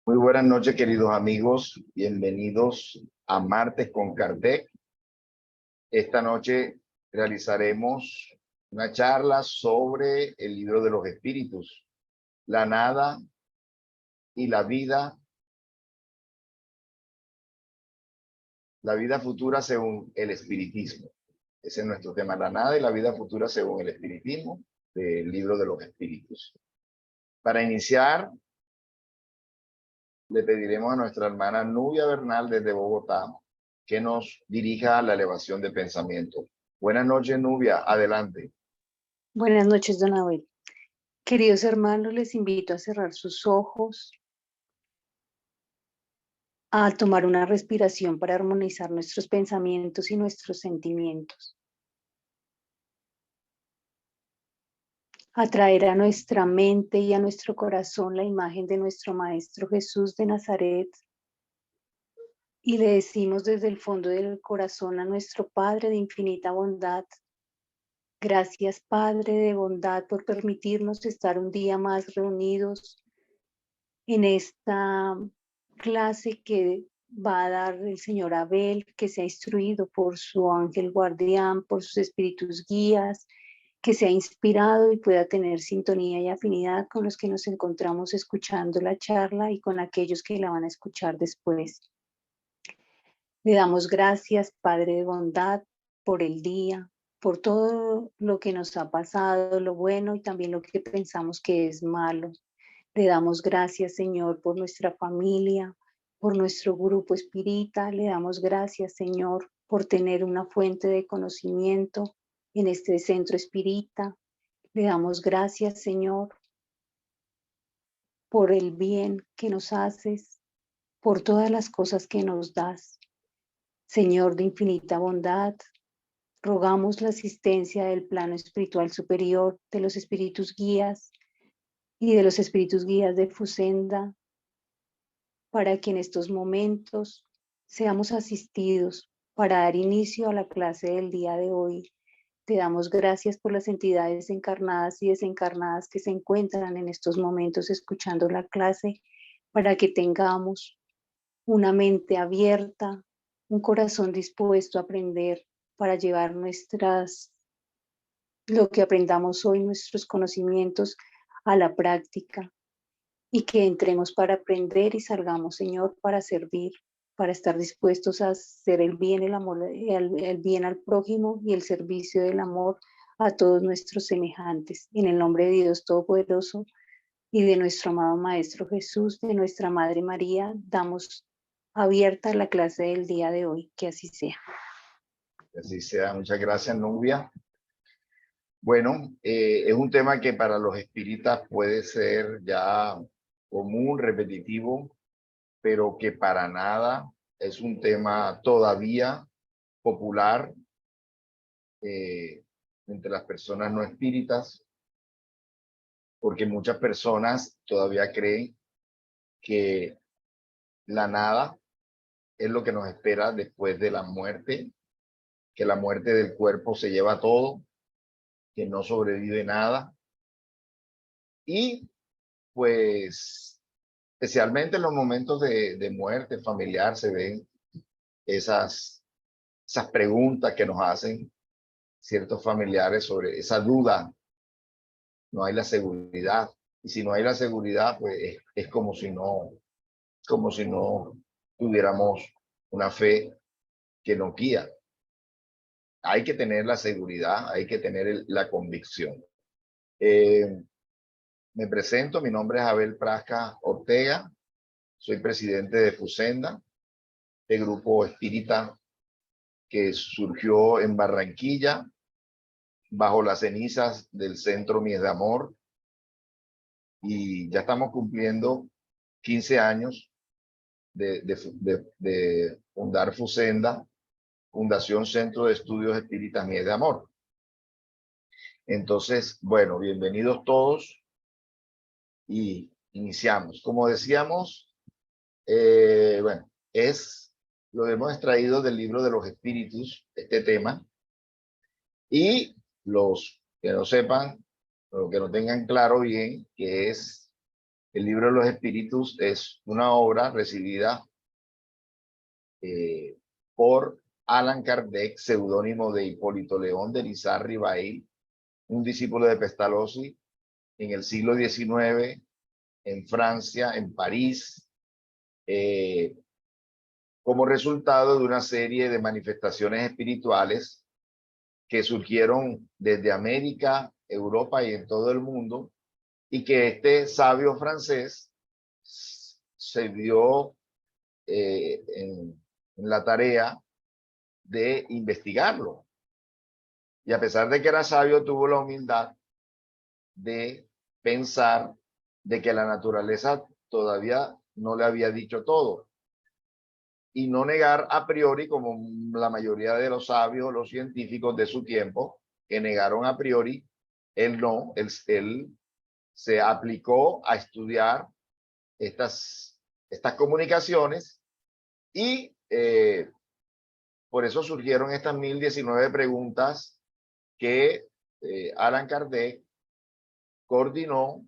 Muy buenas noches, queridos amigos. Bienvenidos a Martes con Kardec. Esta noche realizaremos una charla sobre el libro de los espíritus, la nada y la vida futura según el espiritismo. Ese es nuestro tema, la nada y la vida futura según el espiritismo del libro de los espíritus. Para iniciar, le pediremos a nuestra hermana Nubia Bernal desde Bogotá que nos dirija a la elevación de pensamiento. Buenas noches, Nubia. Adelante. Buenas noches, don Abel. Queridos hermanos, les invito a cerrar sus ojos, a tomar una respiración para armonizar nuestros pensamientos y nuestros sentimientos. A traer a nuestra mente y a nuestro corazón la imagen de nuestro Maestro Jesús de Nazaret. Y le decimos desde el fondo del corazón a nuestro Padre de infinita bondad: gracias, Padre de bondad, por permitirnos estar un día más reunidos en esta clase que va a dar el señor Abel, que se ha instruido por su ángel guardián, por sus espíritus guías, que se ha inspirado y pueda tener sintonía y afinidad con los que nos encontramos escuchando la charla y con aquellos que la van a escuchar después. Le damos gracias, Padre de bondad, por el día, por todo lo que nos ha pasado, lo bueno y también lo que pensamos que es malo. Le damos gracias, Señor, por nuestra familia, por nuestro grupo espírita. Le damos gracias, Señor, por tener una fuente de conocimiento en este centro espírita. Le damos gracias, Señor, por el bien que nos haces, por todas las cosas que nos das. Señor de infinita bondad, rogamos la asistencia del plano espiritual superior, de los espíritus guías y de los espíritus guías de Fusenda, para que en estos momentos seamos asistidos para dar inicio a la clase del día de hoy. Te damos gracias por las entidades encarnadas y desencarnadas que se encuentran en estos momentos escuchando la clase, para que tengamos una mente abierta, un corazón dispuesto a aprender, para llevar lo que aprendamos hoy, nuestros conocimientos, a la práctica, y que entremos para aprender y salgamos, Señor, para servir, para estar dispuestos a hacer el bien, el amor, el bien al prójimo y el servicio del amor a todos nuestros semejantes. En el nombre de Dios Todopoderoso y de nuestro amado Maestro Jesús, de nuestra Madre María, damos abierta la clase del día de hoy. Que así sea. Que así sea. Muchas gracias, Nubia. Bueno, es un tema que para los espíritas puede ser ya común, repetitivo, pero que para nada es un tema todavía popular entre las personas no espíritas, porque muchas personas todavía creen que la nada es lo que nos espera después de la muerte, que la muerte del cuerpo se lleva todo, que no sobrevive nada. Y pues, especialmente en los momentos de muerte familiar, se ven esas preguntas que nos hacen ciertos familiares sobre esa duda. No hay la seguridad. Y si no hay la seguridad, pues es como si no tuviéramos una fe que nos guía. Hay que tener la seguridad, hay que tener la convicción. Me presento, mi nombre es Abel Prasca Ortega, soy presidente de Fusenda, el grupo espírita que surgió en Barranquilla, bajo las cenizas del Centro Mies de Amor, y ya estamos cumpliendo 15 años de fundar Fusenda, Fundación Centro de Estudios Espíritas Mies de Amor. Entonces, bueno, bienvenidos todos y iniciamos. Como decíamos, bueno, lo hemos extraído del libro de los espíritus, este tema, y los que no sepan, o que no tengan claro bien qué es El libro de los espíritus es una obra recibida por Allan Kardec, seudónimo de Hipólito León de Lizarri Bail, un discípulo de Pestalozzi en el siglo XIX, en Francia, en París, como resultado de una serie de manifestaciones espirituales que surgieron desde América, Europa y en todo el mundo, y que este sabio francés se dio en la tarea de investigarlo. Y a pesar de que era sabio, tuvo la humildad de pensar de que la naturaleza todavía no le había dicho todo. Y no negar a priori, como la mayoría de los sabios, los científicos de su tiempo, que negaron a priori, él no, él se aplicó a estudiar estas comunicaciones y por eso surgieron estas 1019 preguntas que Allan Kardec coordinó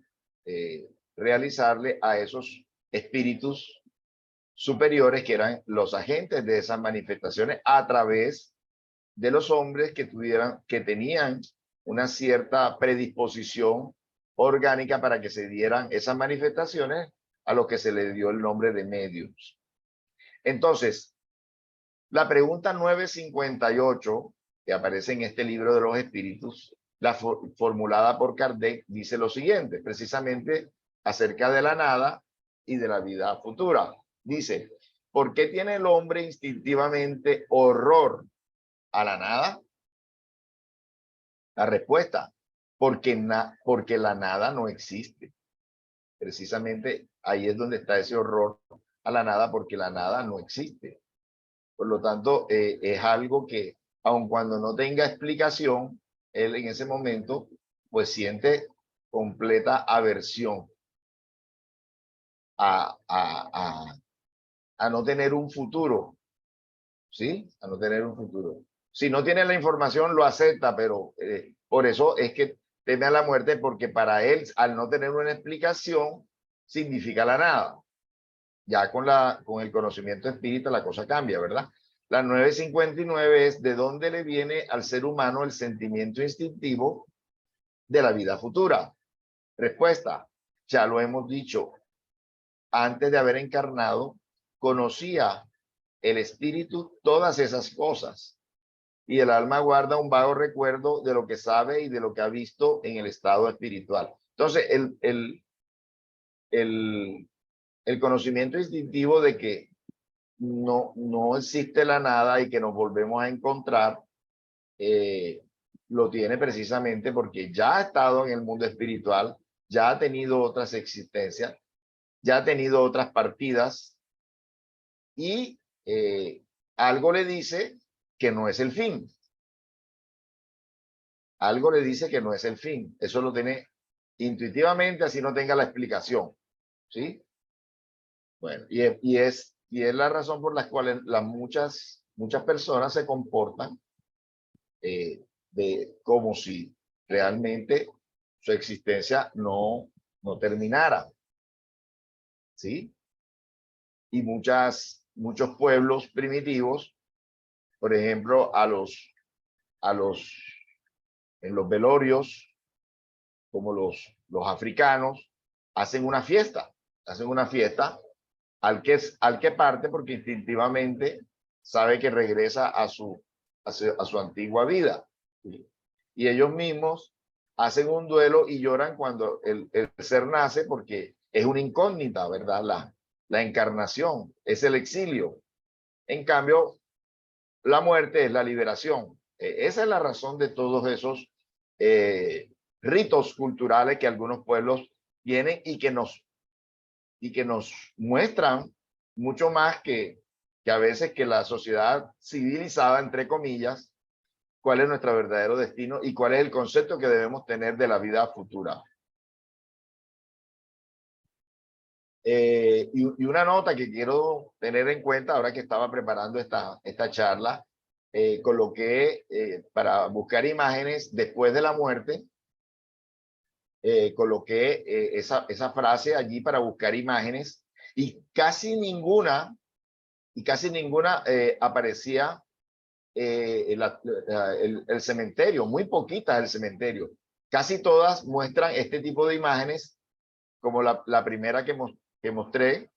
realizarle a esos espíritus superiores que eran los agentes de esas manifestaciones a través de los hombres que tenían una cierta predisposición orgánica para que se dieran esas manifestaciones, a los que se le dio el nombre de mediums. Entonces, la pregunta 958 que aparece en este libro de los espíritus, formulada por Kardec, dice lo siguiente, precisamente acerca de la nada y de la vida futura. Dice, ¿por qué tiene el hombre instintivamente horror a la nada? La respuesta, porque la nada no existe. Precisamente ahí es donde está ese horror a la nada, porque la nada no existe. Por lo tanto, es algo que, aun cuando no tenga explicación, él en ese momento, pues siente completa aversión a no tener un futuro, ¿sí? A no tener un futuro. Si no tiene la información, lo acepta, pero por eso es que teme a la muerte, porque para él, al no tener una explicación, significa la nada. Ya con el conocimiento espírita la cosa cambia, ¿verdad? La 959 es de dónde le viene al ser humano el sentimiento instintivo de la vida futura. Respuesta, ya lo hemos dicho, antes de haber encarnado, conocía el espíritu todas esas cosas y el alma guarda un vago recuerdo de lo que sabe y de lo que ha visto en el estado espiritual. Entonces, el conocimiento instintivo de que no existe la nada y que nos volvemos a encontrar, lo tiene precisamente porque ya ha estado en el mundo espiritual, ya ha tenido otras existencias, ya ha tenido otras partidas y algo le dice que no es el fin. Algo le dice que no es el fin. Eso lo tiene intuitivamente, así no tenga la explicación. ¿Sí? Bueno, y es la razón por la cual muchas personas se comportan como si realmente su existencia no terminara. ¿Sí? Y muchos pueblos primitivos, por ejemplo, en los velorios, como los africanos, hacen una fiesta al que parte porque instintivamente sabe que regresa a su antigua vida. Y ellos mismos hacen un duelo y lloran cuando el ser nace, porque es una incógnita, ¿verdad? La encarnación es el exilio. En cambio, la muerte es la liberación. Esa es la razón de todos esos ritos culturales que algunos pueblos tienen y que nos muestran mucho más que a veces que la sociedad civilizada, entre comillas, cuál es nuestro verdadero destino y cuál es el concepto que debemos tener de la vida futura. Y una nota que quiero tener en cuenta ahora que estaba preparando esta charla, coloqué para buscar imágenes después de la muerte coloqué esa frase allí para buscar imágenes y casi ninguna aparecía el cementerio, muy poquitas el cementerio. Casi todas muestran este tipo de imágenes, como la primera que mostré,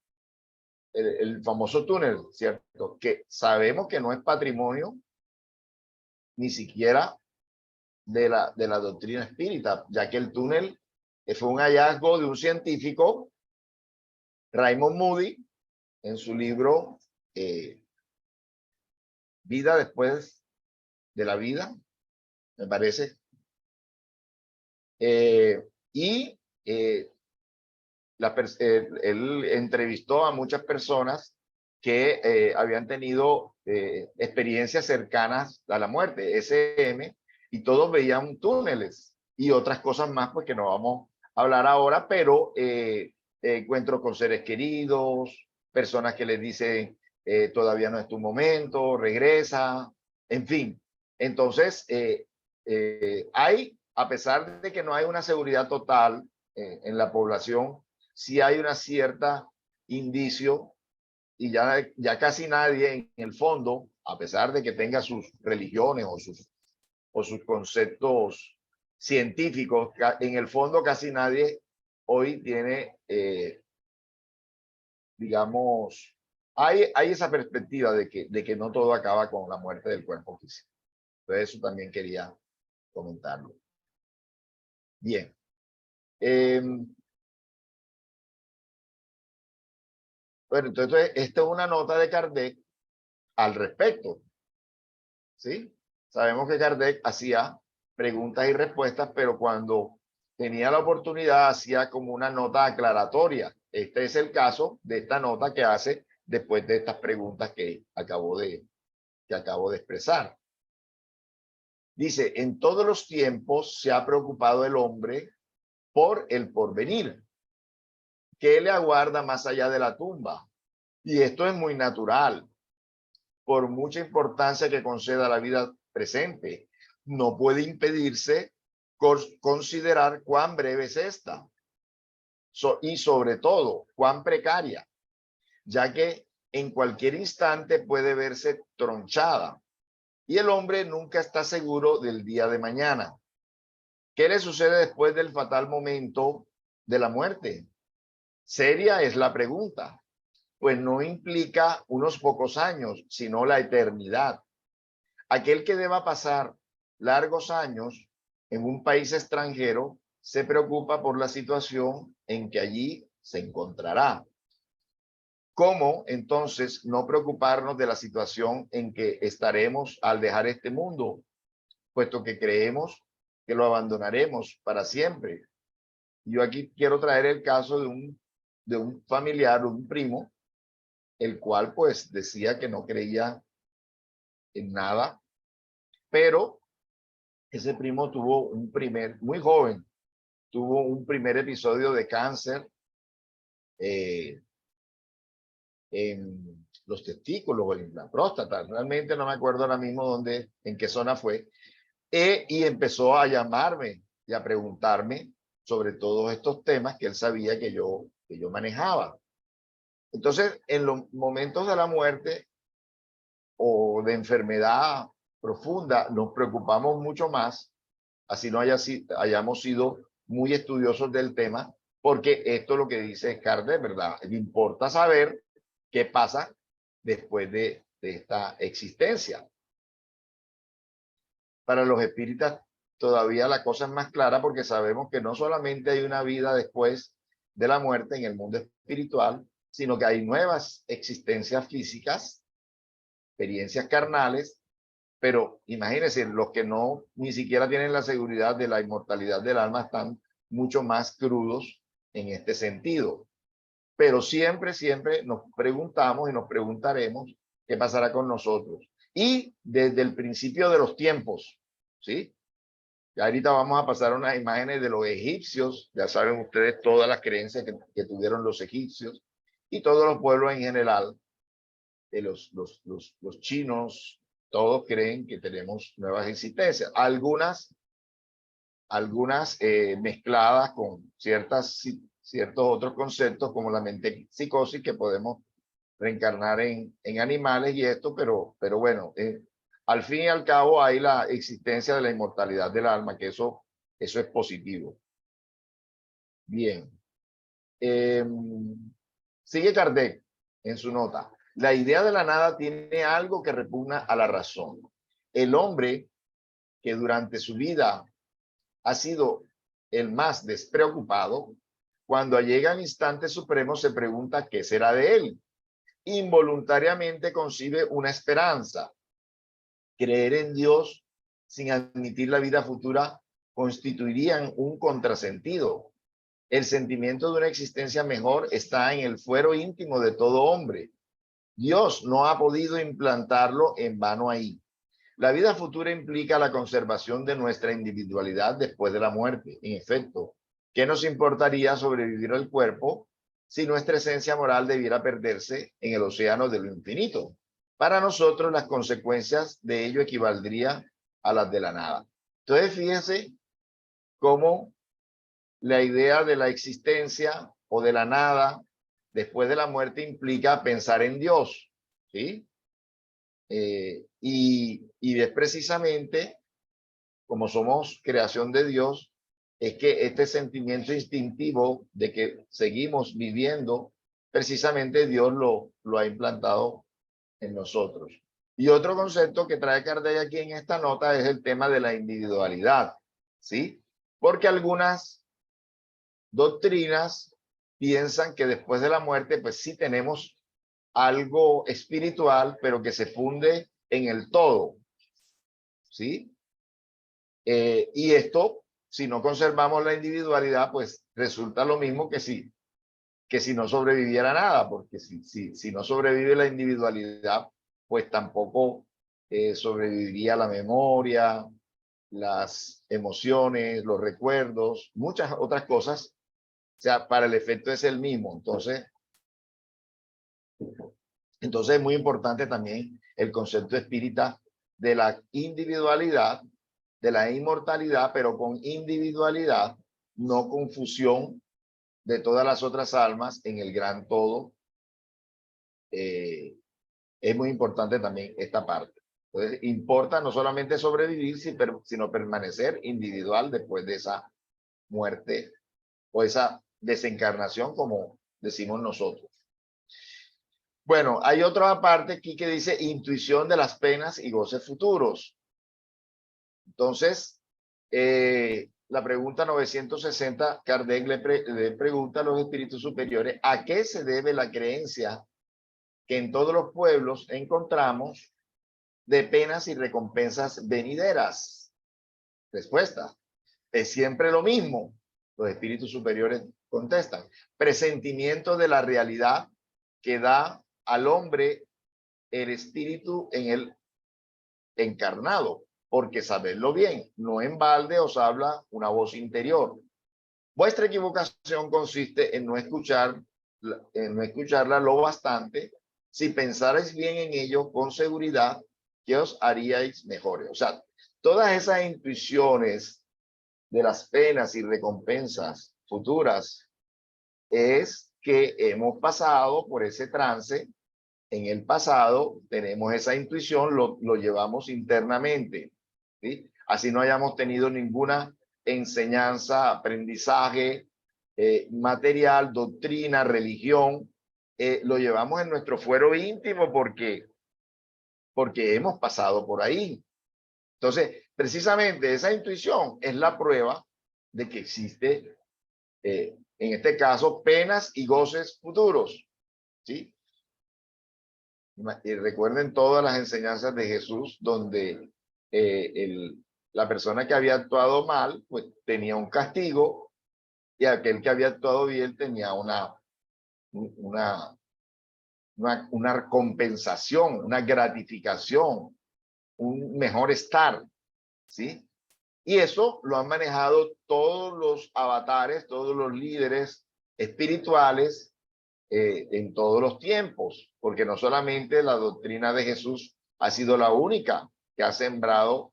el famoso túnel, ¿cierto? Que sabemos que no es patrimonio ni siquiera de la doctrina espírita, ya que el túnel fue un hallazgo de un científico, Raymond Moody, en su libro Vida después de la vida, me parece. Y él entrevistó a muchas personas que habían tenido experiencias cercanas a la muerte, SM, y todos veían túneles y otras cosas más, pues que no vamos a hablar ahora, pero encuentros con seres queridos, personas que les dicen todavía no es tu momento, regresa, en fin. Entonces, a pesar de que no hay una seguridad total en la población, sí hay una cierta indicio y ya casi nadie en el fondo, a pesar de que tenga sus religiones o sus conceptos científicos, en el fondo casi nadie hoy tiene, digamos, hay esa perspectiva de que no todo acaba con la muerte del cuerpo físico. Entonces eso también quería comentarlo. Bien. Bueno, entonces esta es una nota de Kardec al respecto, ¿sí? Sabemos que Kardec hacía preguntas y respuestas, pero cuando tenía la oportunidad hacía como una nota aclaratoria. Este es el caso de esta nota que hace después de estas preguntas que acabo de expresar. Dice, en todos los tiempos se ha preocupado el hombre por el porvenir. ¿Qué le aguarda más allá de la tumba? Y esto es muy natural. Por mucha importancia que conceda la vida presente, no puede impedirse considerar cuán breve es esta y sobre todo cuán precaria, ya que en cualquier instante puede verse tronchada y el hombre nunca está seguro del día de mañana. ¿Qué le sucede después del fatal momento de la muerte? Seria es la pregunta, pues no implica unos pocos años, sino la eternidad. Aquel que deba pasar largos años en un país extranjero se preocupa por la situación en que allí se encontrará. ¿Cómo entonces no preocuparnos de la situación en que estaremos al dejar este mundo, puesto que creemos que lo abandonaremos para siempre? Yo aquí quiero traer el caso de un familiar, un primo, el cual pues decía que no creía en nada, pero ese primo tuvo muy joven, tuvo un primer episodio de cáncer en los testículos o en la próstata. Realmente no me acuerdo ahora mismo dónde, en qué zona fue. Y empezó a llamarme y a preguntarme sobre todos estos temas que él sabía que yo manejaba. Entonces, en los momentos de la muerte o de enfermedad profunda, nos preocupamos mucho más, así no hayamos sido muy estudiosos del tema, porque esto es lo que dice Kardec, ¿verdad? Le importa saber qué pasa después de esta existencia. Para los espíritas todavía la cosa es más clara porque sabemos que no solamente hay una vida después de la muerte en el mundo espiritual, sino que hay nuevas existencias físicas, experiencias carnales, pero imagínense, los que no ni siquiera tienen la seguridad de la inmortalidad del alma están mucho más crudos en este sentido. Pero siempre, siempre nos preguntamos y nos preguntaremos qué pasará con nosotros. Y desde el principio de los tiempos, ¿sí? Ya ahorita vamos a pasar unas imágenes de los egipcios, ya saben ustedes todas las creencias que tuvieron los egipcios y todos los pueblos en general, de los chinos, todos creen que tenemos nuevas existencias. Algunas algunas mezcladas con ciertos otros conceptos como la metempsicosis, que podemos reencarnar en animales y esto, pero bueno, al fin y al cabo hay la existencia de la inmortalidad del alma, que eso es positivo. Bien. Sigue Kardec en su nota. La idea de la nada tiene algo que repugna a la razón. El hombre que durante su vida ha sido el más despreocupado, cuando llega el instante supremo se pregunta qué será de él. Involuntariamente concibe una esperanza. Creer en Dios sin admitir la vida futura constituirían un contrasentido. El sentimiento de una existencia mejor está en el fuero íntimo de todo hombre. Dios no ha podido implantarlo en vano ahí. La vida futura implica la conservación de nuestra individualidad después de la muerte. En efecto, ¿qué nos importaría sobrevivir al cuerpo si nuestra esencia moral debiera perderse en el océano de lo infinito? Para nosotros, las consecuencias de ello equivaldrían a las de la nada. Entonces, fíjense cómo la idea de la existencia o de la nada después de la muerte implica pensar en Dios, ¿sí? Y es precisamente, como somos creación de Dios, es que este sentimiento instintivo de que seguimos viviendo, precisamente Dios lo ha implantado en nosotros. Y otro concepto que trae Kardec aquí en esta nota es el tema de la individualidad, ¿sí? Porque algunas doctrinas piensan que después de la muerte, pues sí tenemos algo espiritual, pero que se funde en el todo, ¿sí? Y esto, si no conservamos la individualidad, pues resulta lo mismo que si no sobreviviera nada, porque si no sobrevive la individualidad, pues tampoco sobreviviría la memoria, las emociones, los recuerdos, muchas otras cosas. O sea, para el efecto es el mismo. Entonces es muy importante también el concepto espírita de la individualidad, de la inmortalidad, pero con individualidad, no confusión de todas las otras almas en el gran todo. Es muy importante también esta parte. Entonces, importa no solamente sobrevivir, sino permanecer individual después de esa muerte o esa desencarnación, como decimos nosotros. Bueno, hay otra parte aquí que dice intuición de las penas y goces futuros. Entonces, la pregunta 960, Kardec le pregunta a los espíritus superiores, ¿a qué se debe la creencia que en todos los pueblos encontramos de penas y recompensas venideras? Respuesta, es siempre lo mismo. Los espíritus superiores contestan, presentimiento de la realidad que da al hombre el espíritu en el encarnado, porque sabedlo bien, no en balde os habla una voz interior. Vuestra equivocación consiste en no escucharla lo bastante. Si pensarais bien en ello con seguridad, que os haríais mejores. O sea, todas esas intuiciones de las penas y recompensas futuras es que hemos pasado por ese trance. En el pasado tenemos esa intuición, lo llevamos internamente, ¿sí? Así no hayamos tenido ninguna enseñanza, aprendizaje material, doctrina, religión, lo llevamos en nuestro fuero íntimo porque hemos pasado por ahí. Entonces, precisamente esa intuición es la prueba de que existe, en este caso, penas y goces futuros, ¿sí? Y recuerden todas las enseñanzas de Jesús, donde la persona que había actuado mal, pues tenía un castigo, y aquel que había actuado bien tenía una compensación, una gratificación, un mejor estar, ¿sí? Y eso lo han manejado todos los avatares, todos los líderes espirituales, en todos los tiempos, porque no solamente la doctrina de Jesús ha sido la única que ha sembrado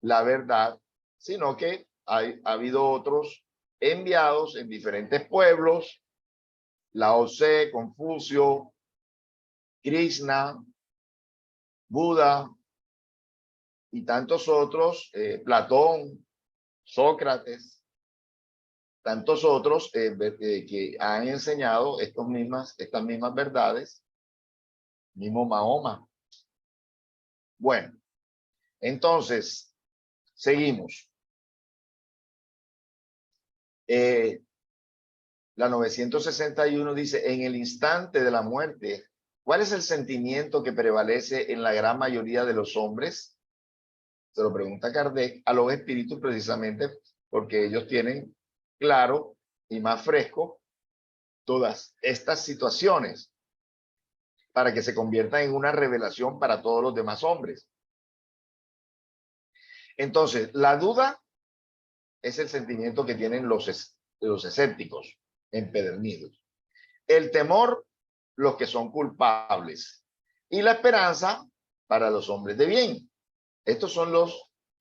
la verdad, sino que ha habido otros enviados en diferentes pueblos, Lao Tse, Confucio, Krishna, Buda y tantos otros, Platón, Sócrates, tantos otros que han enseñado estas mismas verdades, mismo Mahoma. Bueno, entonces, seguimos. La 961 dice, en el instante de la muerte, ¿cuál es el sentimiento que prevalece en la gran mayoría de los hombres? Se lo pregunta Kardec a los espíritus precisamente porque ellos tienen claro y más fresco todas estas situaciones para que se conviertan en una revelación para todos los demás hombres. Entonces, la duda es el sentimiento que tienen los escépticos empedernidos. El temor, los que son culpables. Y la esperanza para los hombres de bien. Estos son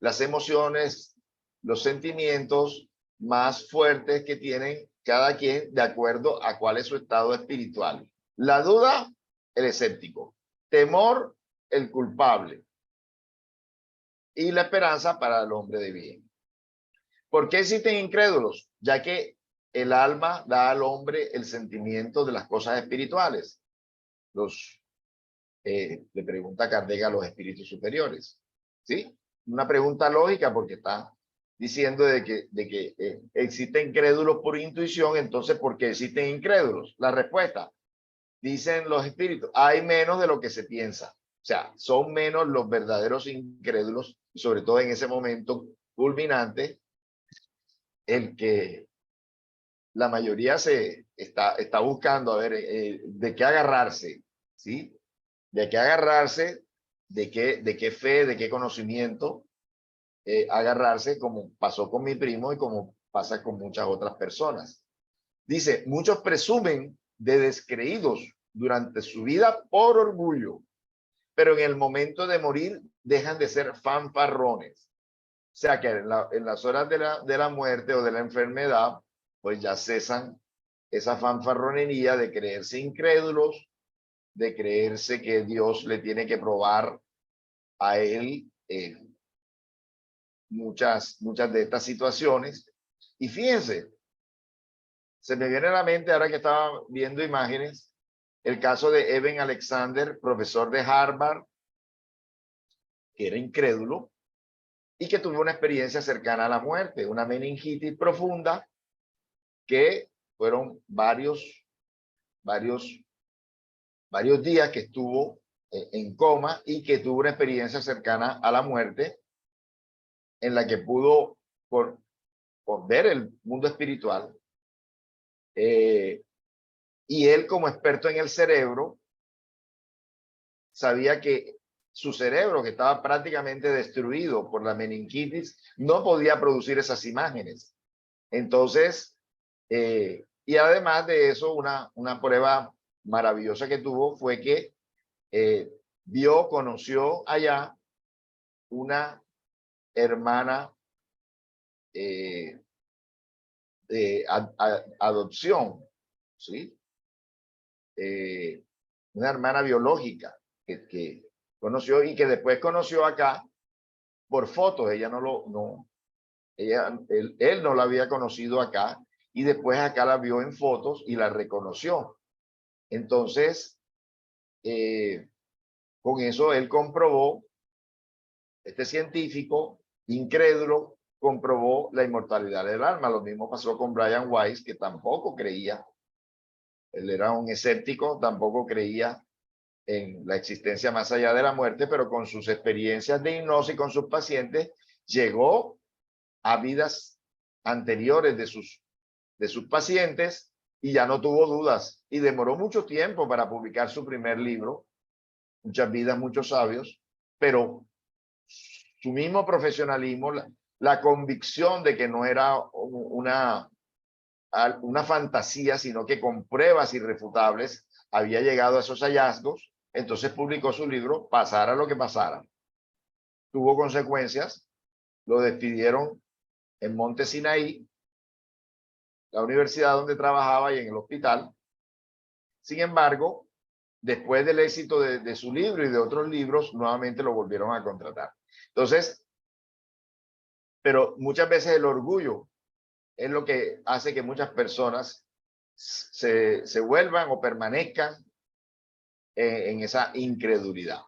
las emociones, los sentimientos más fuertes que tienen cada quien de acuerdo a cuál es su estado espiritual. La duda, el escéptico. Temor, el culpable. Y la esperanza para el hombre de bien. ¿Por qué existen incrédulos? Ya que el alma da al hombre el sentimiento de las cosas espirituales. Le pregunta Kardec a los espíritus superiores. ¿Sí? Una pregunta lógica porque está diciendo de que existen incrédulos por intuición, entonces ¿por qué existen incrédulos? La respuesta, dicen los espíritus, hay menos de lo que se piensa. O sea, son menos los verdaderos incrédulos, y sobre todo en ese momento culminante, el que la mayoría está buscando a ver de qué agarrarse, ¿sí? De qué agarrarse, de qué fe, de qué conocimiento agarrarse, como pasó con mi primo y como pasa con muchas otras personas. Dice, muchos presumen de descreídos durante su vida por orgullo, pero en el momento de morir dejan de ser fanfarrones. O sea que en las horas de la muerte o de la enfermedad, pues ya cesan esa fanfarronería de creerse incrédulos, de creerse que Dios le tiene que probar a él muchas de estas situaciones. Y fíjense, se me viene a la mente ahora que estaba viendo imágenes, el caso de Eben Alexander, profesor de Harvard, que era incrédulo y que tuvo una experiencia cercana a la muerte, una meningitis profunda, que fueron varios días que estuvo en coma y que tuvo una experiencia cercana a la muerte en la que pudo por ver el mundo espiritual. Y él, como experto en el cerebro, sabía que su cerebro, que estaba prácticamente destruido por la meningitis, no podía producir esas imágenes. Entonces, y además de eso, una prueba maravillosa que tuvo fue que conoció allá una hermana de adopción, ¿sí? Una hermana biológica que conoció y que después conoció acá por fotos. Ella él no la había conocido acá y después acá la vio en fotos y la reconoció. Entonces, con eso él comprobó, este científico incrédulo comprobó la inmortalidad del alma. Lo mismo pasó con Brian Weiss, que tampoco creía, él era un escéptico, tampoco creía en la existencia más allá de la muerte, pero con sus experiencias de hipnosis con sus pacientes, llegó a vidas anteriores de sus pacientes y ya no tuvo dudas. Y demoró mucho tiempo para publicar su primer libro, Muchas vidas, muchos sabios, pero su mismo profesionalismo, la convicción de que no era una fantasía, sino que con pruebas irrefutables había llegado a esos hallazgos. Entonces publicó su libro, pasara lo que pasara. Tuvo consecuencias, lo despidieron en Monte Sinaí, la universidad donde trabajaba y en el hospital. Sin embargo, después del éxito de su libro y de otros libros, nuevamente lo volvieron a contratar. Entonces, pero muchas veces el orgullo es lo que hace que muchas personas se vuelvan o permanezcan en esa incredulidad.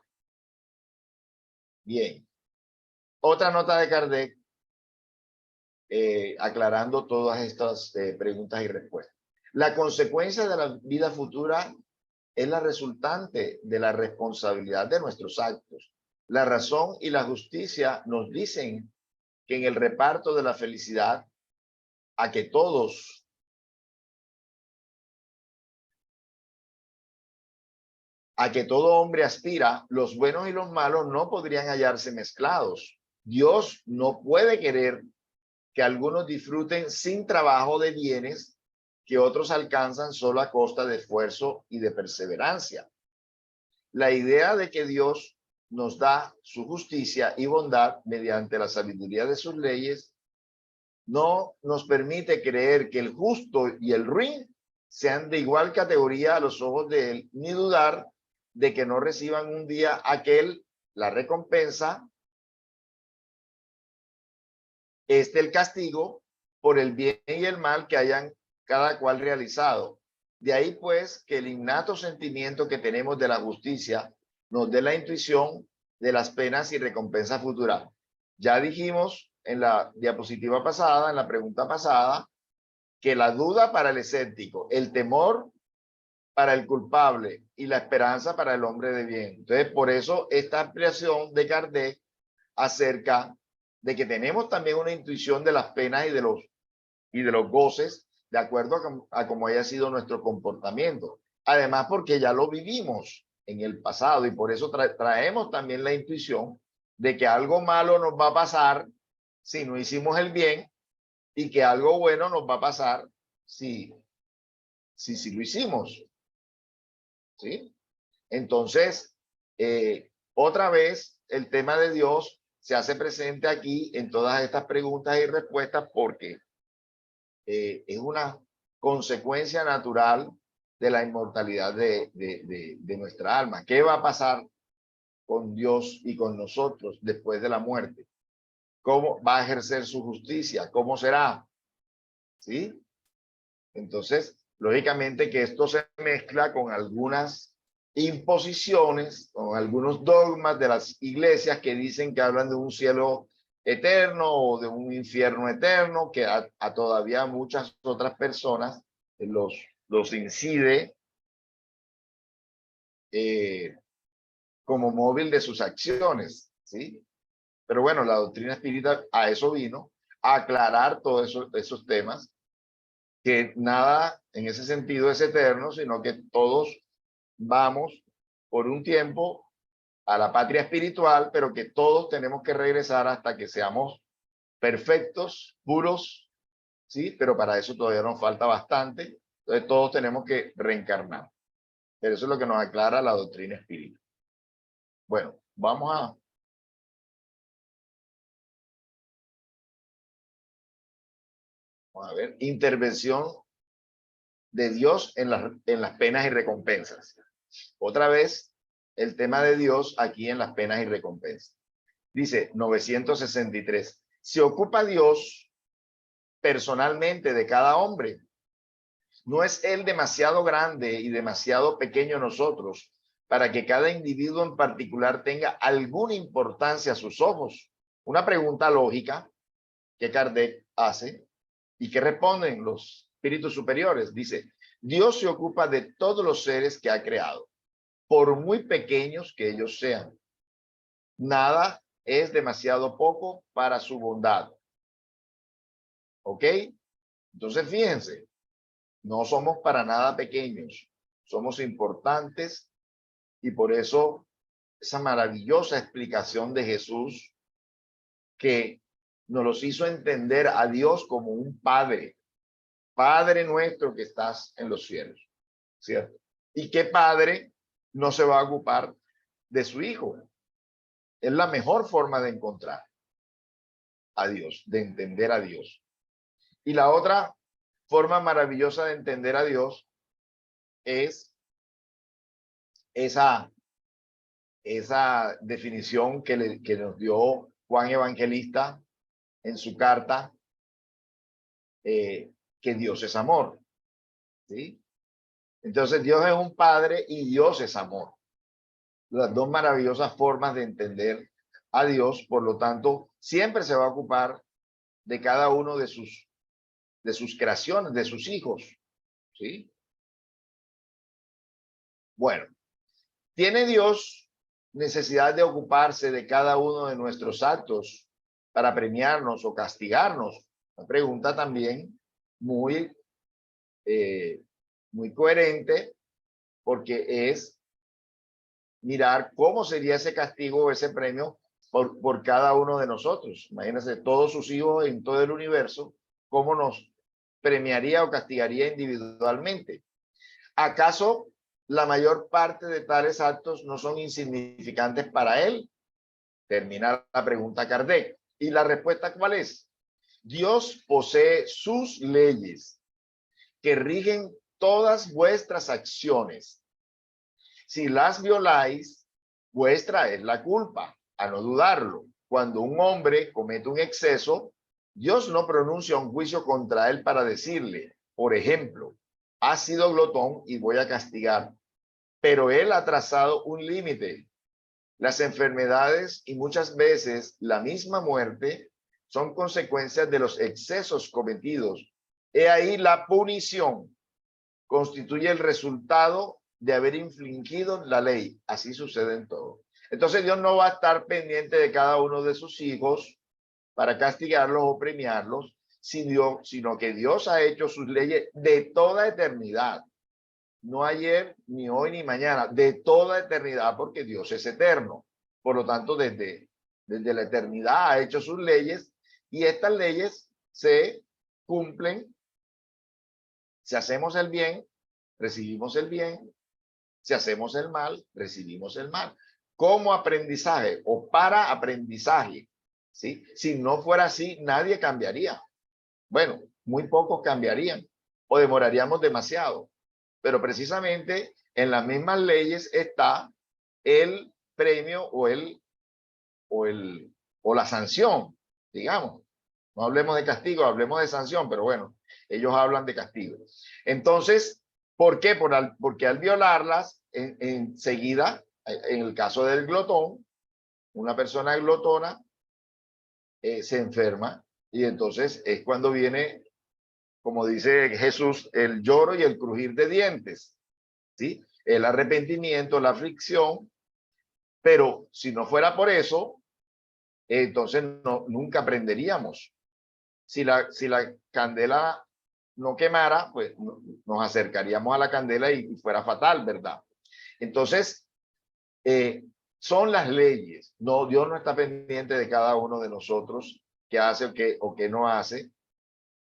Bien. Otra nota de Kardec, aclarando todas estas preguntas y respuestas. La consecuencia de la vida futura es la resultante de la responsabilidad de nuestros actos. La razón y la justicia nos dicen que en el reparto de la felicidad a que todo hombre aspira, los buenos y los malos no podrían hallarse mezclados. Dios no puede querer que algunos disfruten sin trabajo de bienes que otros alcanzan solo a costa de esfuerzo y de perseverancia. La idea de que Dios nos da su justicia y bondad mediante la sabiduría de sus leyes no nos permite creer que el justo y el ruin sean de igual categoría a los ojos de él, ni dudar de que no reciban un día la recompensa, el castigo por el bien y el mal que hayan cada cual realizado. De ahí pues que el innato sentimiento que tenemos de la justicia nos dé la intuición de las penas y recompensas futuras. Ya dijimos en la diapositiva pasada, en la pregunta pasada, que la duda para el escéptico, el temor para el culpable y la esperanza para el hombre de bien. Entonces, por eso esta ampliación de Kardec acerca de que tenemos también una intuición de las penas y de los goces de acuerdo a cómo haya sido nuestro comportamiento. Además, porque ya lo vivimos en el pasado y por eso traemos también la intuición de que algo malo nos va a pasar si no hicimos el bien y que algo bueno nos va a pasar si lo hicimos. ¿Sí? Entonces, otra vez, el tema de Dios se hace presente aquí en todas estas preguntas y respuestas porque es una consecuencia natural de la inmortalidad de nuestra alma. ¿Qué va a pasar con Dios y con nosotros después de la muerte? ¿Cómo va a ejercer su justicia? ¿Cómo será? ¿Sí? Entonces, lógicamente que esto se mezcla con algunas imposiciones, con algunos dogmas de las iglesias que dicen que hablan de un cielo eterno o de un infierno eterno, que a todavía muchas otras personas los incide como móvil de sus acciones, ¿sí? Pero bueno, la doctrina espírita a eso vino, a aclarar todos esos temas, que nada en ese sentido es eterno, sino que todos vamos por un tiempo a la patria espiritual, pero que todos tenemos que regresar hasta que seamos perfectos, puros, ¿sí? Pero para eso todavía nos falta bastante. Entonces todos tenemos que reencarnar. Pero eso es lo que nos aclara la doctrina espírita. Bueno, vamos a ver, intervención de Dios en las penas y recompensas. Otra vez, el tema de Dios aquí en las penas y recompensas. Dice 963. Se ocupa Dios personalmente de cada hombre. No es él demasiado grande y demasiado pequeño nosotros para que cada individuo en particular tenga alguna importancia a sus ojos. Una pregunta lógica que Kardec hace y que responden los espíritus superiores. Dice, Dios se ocupa de todos los seres que ha creado, por muy pequeños que ellos sean. Nada es demasiado poco para su bondad. ¿Ok? Entonces, fíjense, no somos para nada pequeños, somos importantes y por eso esa maravillosa explicación de Jesús que nos los hizo entender a Dios como un Padre, Padre nuestro que estás en los cielos, ¿cierto? ¿Y qué padre no se va a ocupar de su hijo? Es la mejor forma de encontrar. a Dios, de entender a Dios. Y la otra forma maravillosa de entender a Dios es esa definición que nos dio Juan Evangelista en su carta, que Dios es amor, ¿sí? Entonces Dios es un padre y Dios es amor. Las dos maravillosas formas de entender a Dios, por lo tanto, siempre se va a ocupar de cada uno de sus creaciones, de sus hijos, ¿sí? Bueno, ¿tiene Dios necesidad de ocuparse de cada uno de nuestros actos para premiarnos o castigarnos? Una pregunta también muy, muy coherente, porque es mirar cómo sería ese castigo o ese premio por cada uno de nosotros. Imagínense todos sus hijos en todo el universo, cómo nos premiaría o castigaría individualmente. ¿Acaso la mayor parte de tales actos no son insignificantes para él? Termina la pregunta Kardec. ¿Y la respuesta cuál es? Dios posee sus leyes que rigen todas vuestras acciones. Si las violáis, vuestra es la culpa, a no dudarlo. Cuando un hombre comete un exceso, Dios no pronuncia un juicio contra él para decirle, por ejemplo, has sido glotón y voy a castigar. Pero él ha trazado un límite. Las enfermedades y muchas veces la misma muerte son consecuencias de los excesos cometidos. He ahí la punición. Constituye el resultado de haber infringido la ley. Así sucede en todo. Entonces Dios no va a estar pendiente de cada uno de sus hijos para castigarlos o premiarlos, sino que Dios ha hecho sus leyes de toda eternidad. No ayer, ni hoy, ni mañana, de toda eternidad, porque Dios es eterno. Por lo tanto, desde la eternidad ha hecho sus leyes, y estas leyes se cumplen. Si hacemos el bien, recibimos el bien. Si hacemos el mal, recibimos el mal. Como aprendizaje o para aprendizaje, ¿sí? Si no fuera así, nadie cambiaría. Bueno, muy pocos cambiarían o demoraríamos demasiado. Pero precisamente en las mismas leyes está el premio o la sanción, digamos. No hablemos de castigo, hablemos de sanción, pero bueno, ellos hablan de castigo. Entonces, ¿por qué? Porque al violarlas, enseguida, en el caso del glotón, una persona glotona se enferma, y entonces es cuando viene, como dice Jesús, el lloro y el crujir de dientes, ¿sí? El arrepentimiento, la aflicción. Pero si no fuera por eso, entonces nunca aprenderíamos. Si la candela no quemara, pues nos acercaríamos a la candela y fuera fatal, ¿verdad? Entonces, son las leyes. No, Dios no está pendiente de cada uno de nosotros qué hace o qué no hace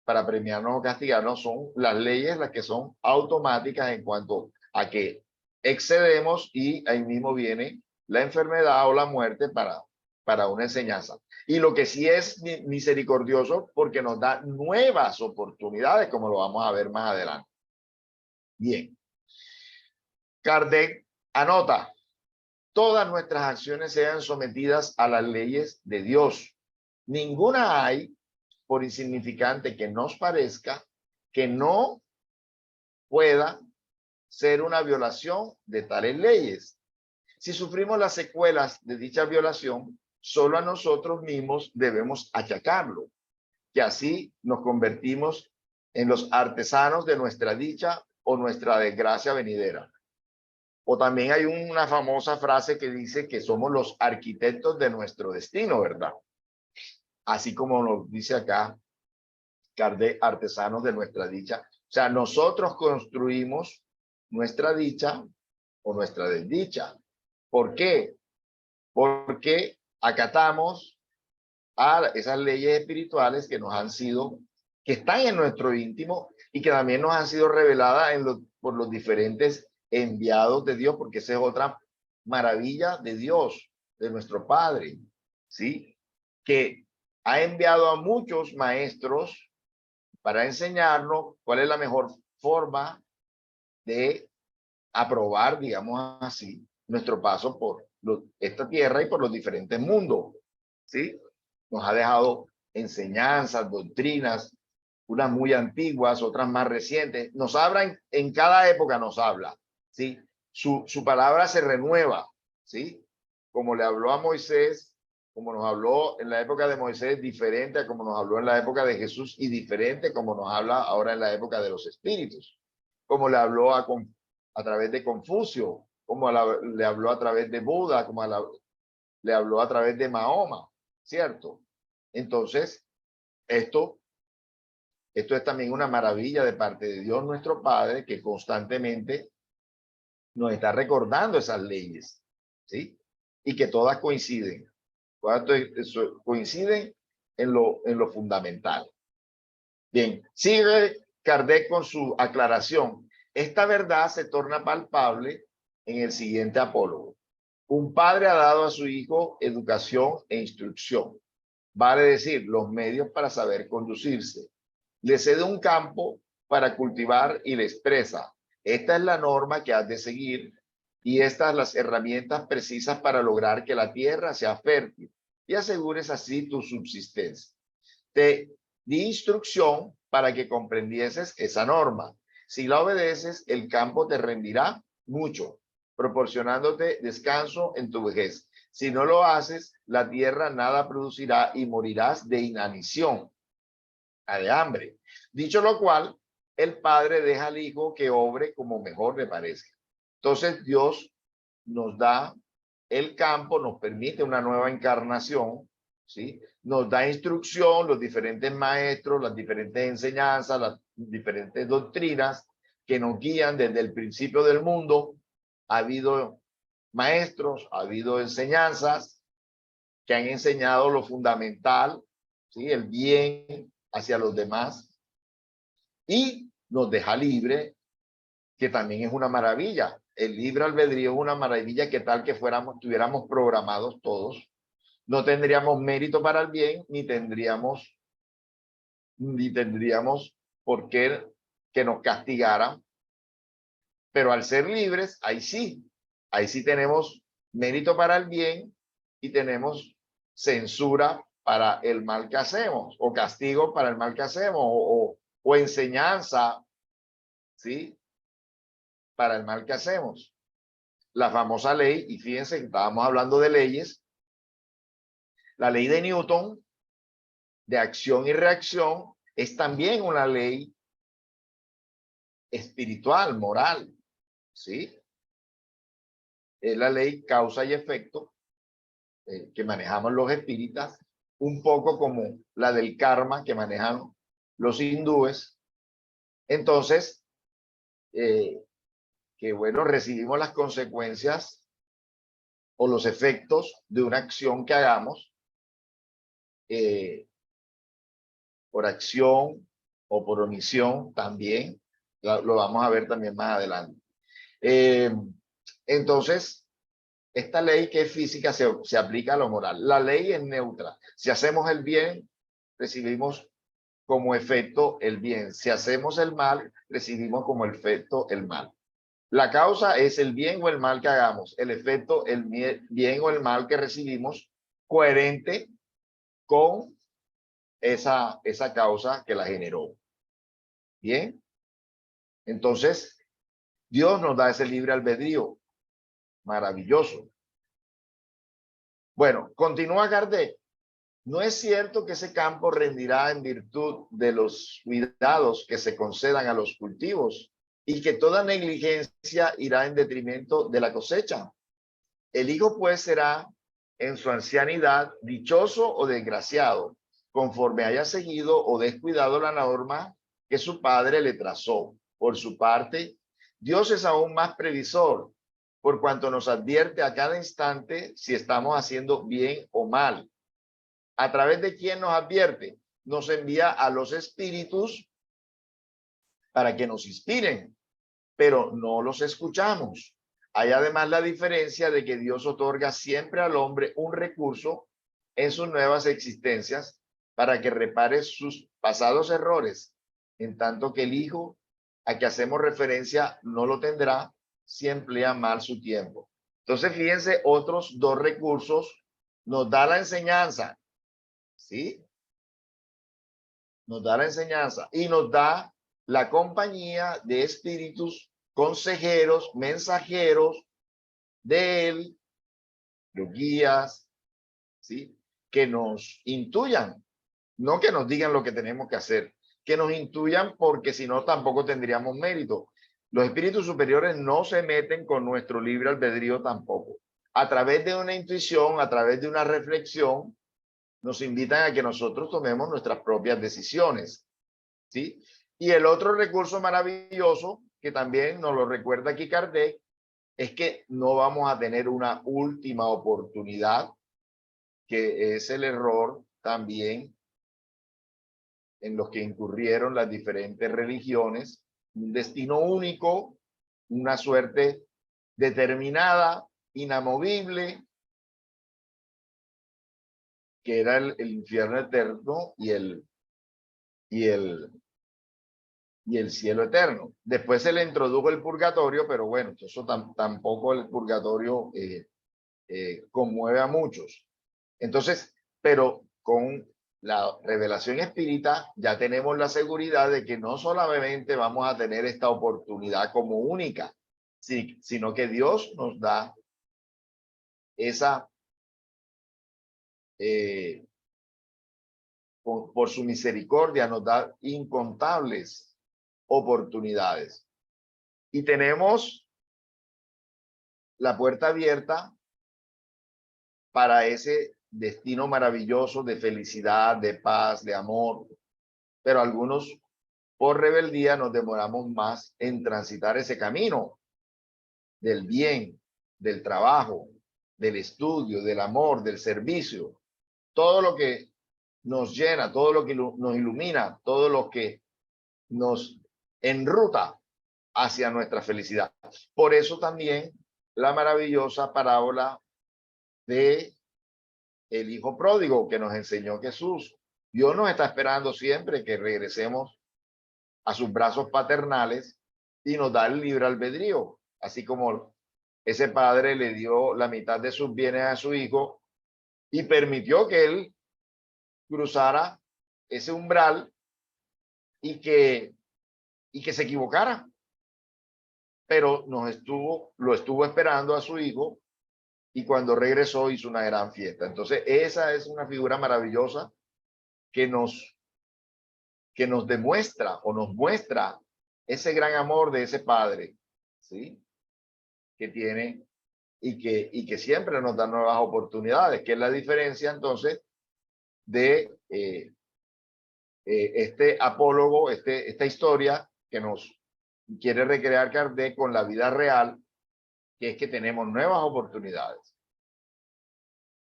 para premiarnos o castigarnos. Son las leyes las que son automáticas en cuanto a que excedemos, y ahí mismo viene la enfermedad o la muerte para una enseñanza. Y lo que sí es misericordioso, porque nos da nuevas oportunidades, como lo vamos a ver más adelante. Bien. Kardec anota: todas nuestras acciones sean sometidas a las leyes de Dios. Ninguna hay, por insignificante que nos parezca, que no pueda ser una violación de tales leyes. Si sufrimos las secuelas de dicha violación, solo a nosotros mismos debemos achacarlo, que así nos convertimos en los artesanos de nuestra dicha o nuestra desgracia venidera. O también hay una famosa frase que dice que somos los arquitectos de nuestro destino, ¿verdad? Así como nos dice acá Kardec, artesanos de nuestra dicha. O sea, nosotros construimos nuestra dicha o nuestra desdicha. ¿Por qué? Porque acatamos a esas leyes espirituales que nos han sido, que están en nuestro íntimo y que también nos han sido reveladas por los diferentes enviados de Dios, porque esa es otra maravilla de Dios, de nuestro Padre, ¿sí? Que ha enviado a muchos maestros para enseñarnos cuál es la mejor forma de aprobar, digamos así, nuestro paso por esta tierra y por los diferentes mundos, ¿sí? Nos ha dejado enseñanzas, doctrinas, unas muy antiguas, otras más recientes. Nos habla en cada época, nos habla, ¿sí? Su palabra se renueva, ¿sí? Como le habló a Moisés, como nos habló en la época de Moisés, diferente a como nos habló en la época de Jesús y diferente como nos habla ahora en la época de los espíritus. Como le habló a través de Confucio, como le habló a través de Buda, como le habló a través de Mahoma, ¿cierto? Entonces, esto es también una maravilla de parte de Dios nuestro Padre, que constantemente nos está recordando esas leyes, ¿sí? Y que todas coinciden. Coinciden en lo fundamental. Bien, sigue Kardec con su aclaración. Esta verdad se torna palpable en el siguiente apólogo. Un padre ha dado a su hijo educación e instrucción. Vale decir, los medios para saber conducirse. Le cede un campo para cultivar y le expresa: esta es la norma que has de seguir y estas las herramientas precisas para lograr que la tierra sea fértil y asegures así tu subsistencia. Te di instrucción para que comprendieses esa norma. Si la obedeces, el campo te rendirá mucho, proporcionándote descanso en tu vejez. Si no lo haces, la tierra nada producirá y morirás de inanición, de hambre. Dicho lo cual, el padre deja al hijo que obre como mejor le parezca. Entonces Dios nos da el campo, nos permite una nueva encarnación, ¿sí? Nos da instrucción, los diferentes maestros, las diferentes enseñanzas, las diferentes doctrinas que nos guían desde el principio del mundo. Ha habido maestros, ha habido enseñanzas que han enseñado lo fundamental, ¿sí? El bien hacia los demás, y nos deja libre, que también es una maravilla. El libre albedrío es una maravilla, que tal que estuviéramos programados todos, no tendríamos mérito para el bien, ni tendríamos por qué que nos castigaran. Pero al ser libres, ahí sí tenemos mérito para el bien y tenemos censura para el mal que hacemos, o castigo para el mal que hacemos, o enseñanza, ¿sí? Para el mal que hacemos. La famosa ley, y fíjense que estábamos hablando de leyes, la ley de Newton, de acción y reacción, es también una ley espiritual, moral, ¿sí? Es la ley causa y efecto que manejamos los espíritas, un poco como la del karma que manejan los hindúes. Entonces, que bueno, recibimos las consecuencias o los efectos de una acción que hagamos, por acción o por omisión también. Lo vamos a ver también más adelante. Entonces, esta ley que es física se aplica a lo moral. La ley es neutra. Si hacemos el bien, recibimos como efecto el bien. Si hacemos el mal, recibimos como efecto el mal. La causa es el bien o el mal que hagamos. El efecto, el bien o el mal que recibimos, coherente con esa causa que la generó. Bien. Entonces, Dios nos da ese libre albedrío. Maravilloso. Bueno, continúa Kardec. No es cierto que ese campo rendirá en virtud de los cuidados que se concedan a los cultivos y que toda negligencia irá en detrimento de la cosecha. El hijo pues será en su ancianidad dichoso o desgraciado, conforme haya seguido o descuidado la norma que su padre le trazó. Por su parte, Dios es aún más previsor, por cuanto nos advierte a cada instante si estamos haciendo bien o mal. ¿A través de quién nos advierte? Nos envía a los espíritus para que nos inspiren, pero no los escuchamos. Hay además la diferencia de que Dios otorga siempre al hombre un recurso en sus nuevas existencias para que repare sus pasados errores, en tanto que el Hijo a que hacemos referencia no lo tendrá si emplea mal su tiempo. Entonces, fíjense, otros dos recursos nos da la enseñanza, ¿sí? Nos da la enseñanza y nos da la compañía de espíritus consejeros, mensajeros de él, los guías, ¿sí? Que nos intuyan, no que nos digan lo que tenemos que hacer, que nos intuyan, porque si no tampoco tendríamos mérito. Los espíritus superiores no se meten con nuestro libre albedrío tampoco. A través de una intuición, a través de una reflexión, nos invitan a que nosotros tomemos nuestras propias decisiones, ¿sí? Y el otro recurso maravilloso, que también nos lo recuerda aquí Kardec, es que no vamos a tener una última oportunidad, que es el error también en los que incurrieron las diferentes religiones, un destino único, una suerte determinada, inamovible, que era el infierno eterno y el cielo eterno. Después se le introdujo el purgatorio, pero bueno, eso tampoco el purgatorio conmueve a muchos. Entonces, pero con la revelación espírita ya tenemos la seguridad de que no solamente vamos a tener esta oportunidad como única, sino que Dios nos da esa, por su misericordia, nos da incontables oportunidades. Y tenemos la puerta abierta para ese destino maravilloso de felicidad, de paz, de amor. Pero algunos, por rebeldía, nos demoramos más en transitar ese camino del bien, del trabajo, del estudio, del amor, del servicio. Todo lo que nos llena, todo lo que nos ilumina, todo lo que nos enruta hacia nuestra felicidad. Por eso también la maravillosa parábola de el hijo pródigo que nos enseñó Jesús. Dios nos está esperando siempre que regresemos a sus brazos paternales y nos da el libre albedrío, así como ese padre le dio la mitad de sus bienes a su hijo y permitió que él cruzara ese umbral y que se equivocara, pero lo estuvo esperando a su hijo, y cuando regresó hizo una gran fiesta. Entonces esa es una figura maravillosa que nos demuestra o nos muestra ese gran amor de ese padre, ¿sí? Que tiene y que siempre nos da nuevas oportunidades, que es la diferencia entonces de este apólogo, esta historia que nos quiere recrear Kardec con la vida real, que es que tenemos nuevas oportunidades.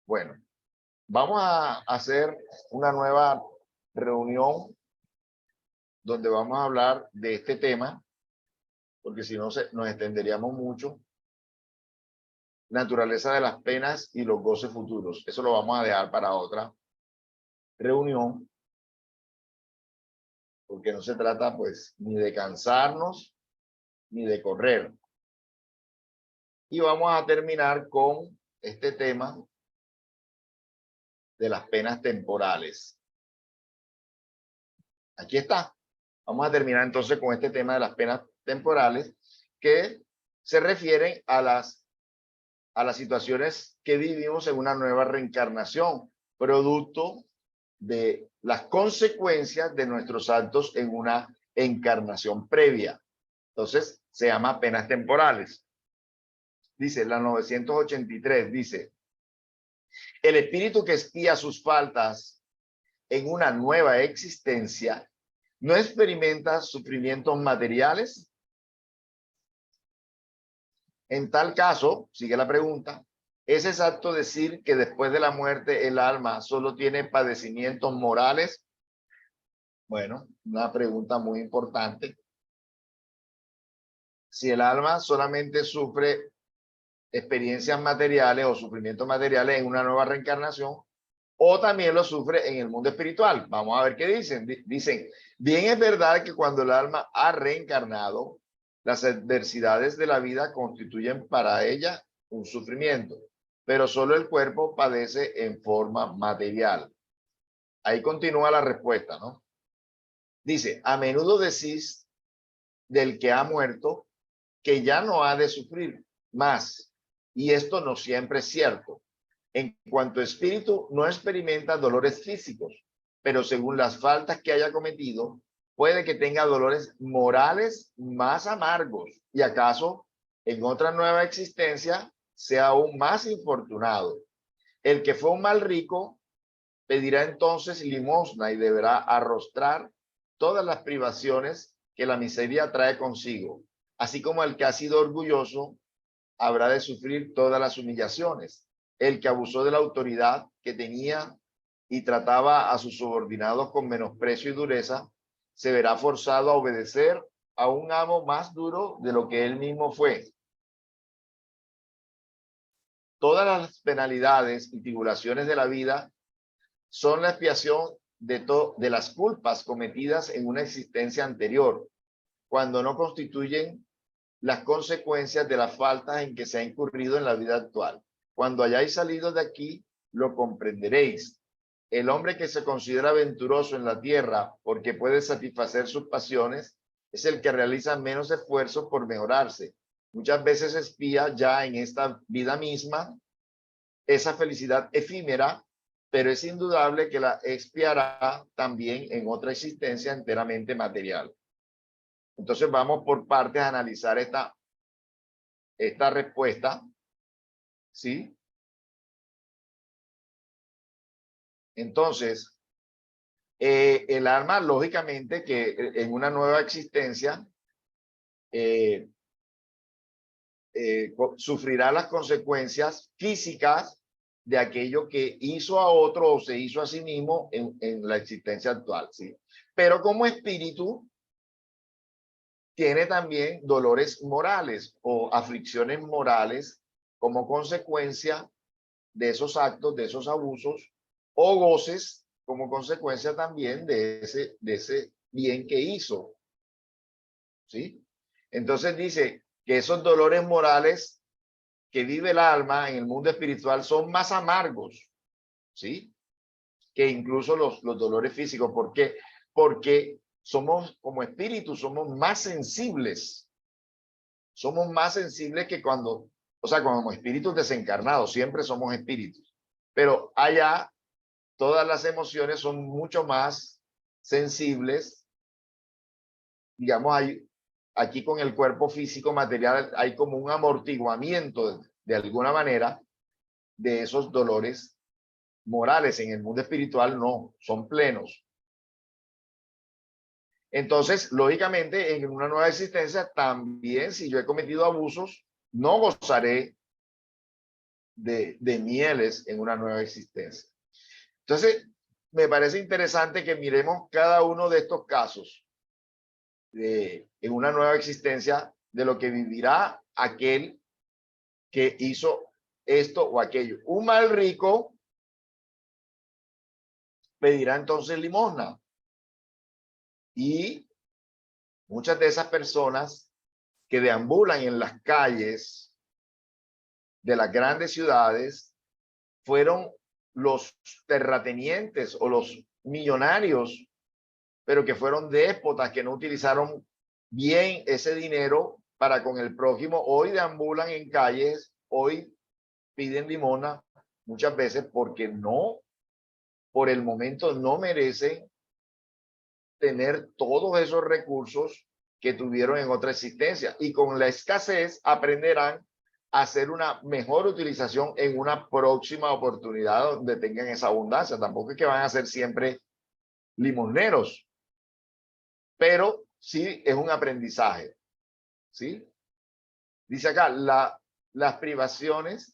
Bueno, vamos a hacer una nueva reunión donde vamos a hablar de este tema, porque si no nos extenderíamos mucho. Naturaleza de las penas y los goces futuros. Eso lo vamos a dejar para otra reunión, porque no se trata pues ni de cansarnos ni de correr. Y vamos a terminar con este tema de las penas temporales. Aquí está. Vamos a terminar entonces con este tema de las penas temporales, que se refieren a las situaciones que vivimos en una nueva reencarnación, producto de las consecuencias de nuestros actos en una encarnación previa. Entonces, se llama penas temporales. Dice la 983, dice, el espíritu que expía sus faltas en una nueva existencia no experimenta sufrimientos materiales. En tal caso, sigue la pregunta, ¿es exacto decir que después de la muerte el alma solo tiene padecimientos morales? Bueno, una pregunta muy importante. Si el alma solamente sufre experiencias materiales o sufrimientos materiales en una nueva reencarnación, o también lo sufre en el mundo espiritual. Vamos a ver qué dicen. Dicen, bien es verdad que cuando el alma ha reencarnado, las adversidades de la vida constituyen para ella un sufrimiento, pero solo el cuerpo padece en forma material. Ahí continúa la respuesta, ¿no? Dice, a menudo decís del que ha muerto que ya no ha de sufrir más, y esto no siempre es cierto. En cuanto a espíritu, no experimenta dolores físicos, pero según las faltas que haya cometido, puede que tenga dolores morales más amargos, y acaso en otra nueva existencia sea aún más infortunado. El que fue un mal rico pedirá entonces limosna y deberá arrostrar todas las privaciones que la miseria trae consigo, así como el que ha sido orgulloso habrá de sufrir todas las humillaciones. El que abusó de la autoridad que tenía y trataba a sus subordinados con menosprecio y dureza, se verá forzado a obedecer a un amo más duro de lo que él mismo fue. Todas las penalidades y tribulaciones de la vida son la expiación de las culpas cometidas en una existencia anterior, cuando no constituyen las consecuencias de las faltas en que se ha incurrido en la vida actual. Cuando hayáis salido de aquí, lo comprenderéis. El hombre que se considera aventuroso en la tierra porque puede satisfacer sus pasiones es el que realiza menos esfuerzos por mejorarse. Muchas veces espía ya en esta vida misma esa felicidad efímera, pero es indudable que la expiará también en otra existencia enteramente material. Entonces vamos por partes a analizar esta respuesta, ¿sí? Entonces, el alma, lógicamente, que en una nueva existencia sufrirá las consecuencias físicas de aquello que hizo a otro o se hizo a sí mismo en la existencia actual, ¿sí? Pero como espíritu, tiene también dolores morales o aflicciones morales como consecuencia de esos actos, de esos abusos, o goces como consecuencia también de ese bien que hizo, ¿sí? Entonces dice que esos dolores morales que vive el alma en el mundo espiritual son más amargos, ¿sí? Que incluso los dolores físicos. ¿Por qué? Porque somos como espíritus, somos más sensibles. Somos más sensibles que cuando, o sea, como espíritus desencarnados, siempre somos espíritus. Pero allá todas las emociones son mucho más sensibles. Digamos, aquí con el cuerpo físico material hay como un amortiguamiento de alguna manera de esos dolores morales. En el mundo espiritual no, son plenos. Entonces, lógicamente, en una nueva existencia también, si yo he cometido abusos, no gozaré de mieles en una nueva existencia. Entonces, me parece interesante que miremos cada uno de estos casos en una nueva existencia de lo que vivirá aquel que hizo esto o aquello. Un mal rico pedirá entonces limosna. Y muchas de esas personas que deambulan en las calles de las grandes ciudades fueron los terratenientes o los millonarios, pero que fueron déspotas, que no utilizaron bien ese dinero para con el prójimo. Hoy deambulan en calles, hoy piden limosna muchas veces porque no, por el momento no merecen tener todos esos recursos que tuvieron en otra existencia, y con la escasez aprenderán a hacer una mejor utilización en una próxima oportunidad donde tengan esa abundancia. Tampoco es que van a ser siempre limoneros, pero sí es un aprendizaje, ¿sí? Dice acá, las privaciones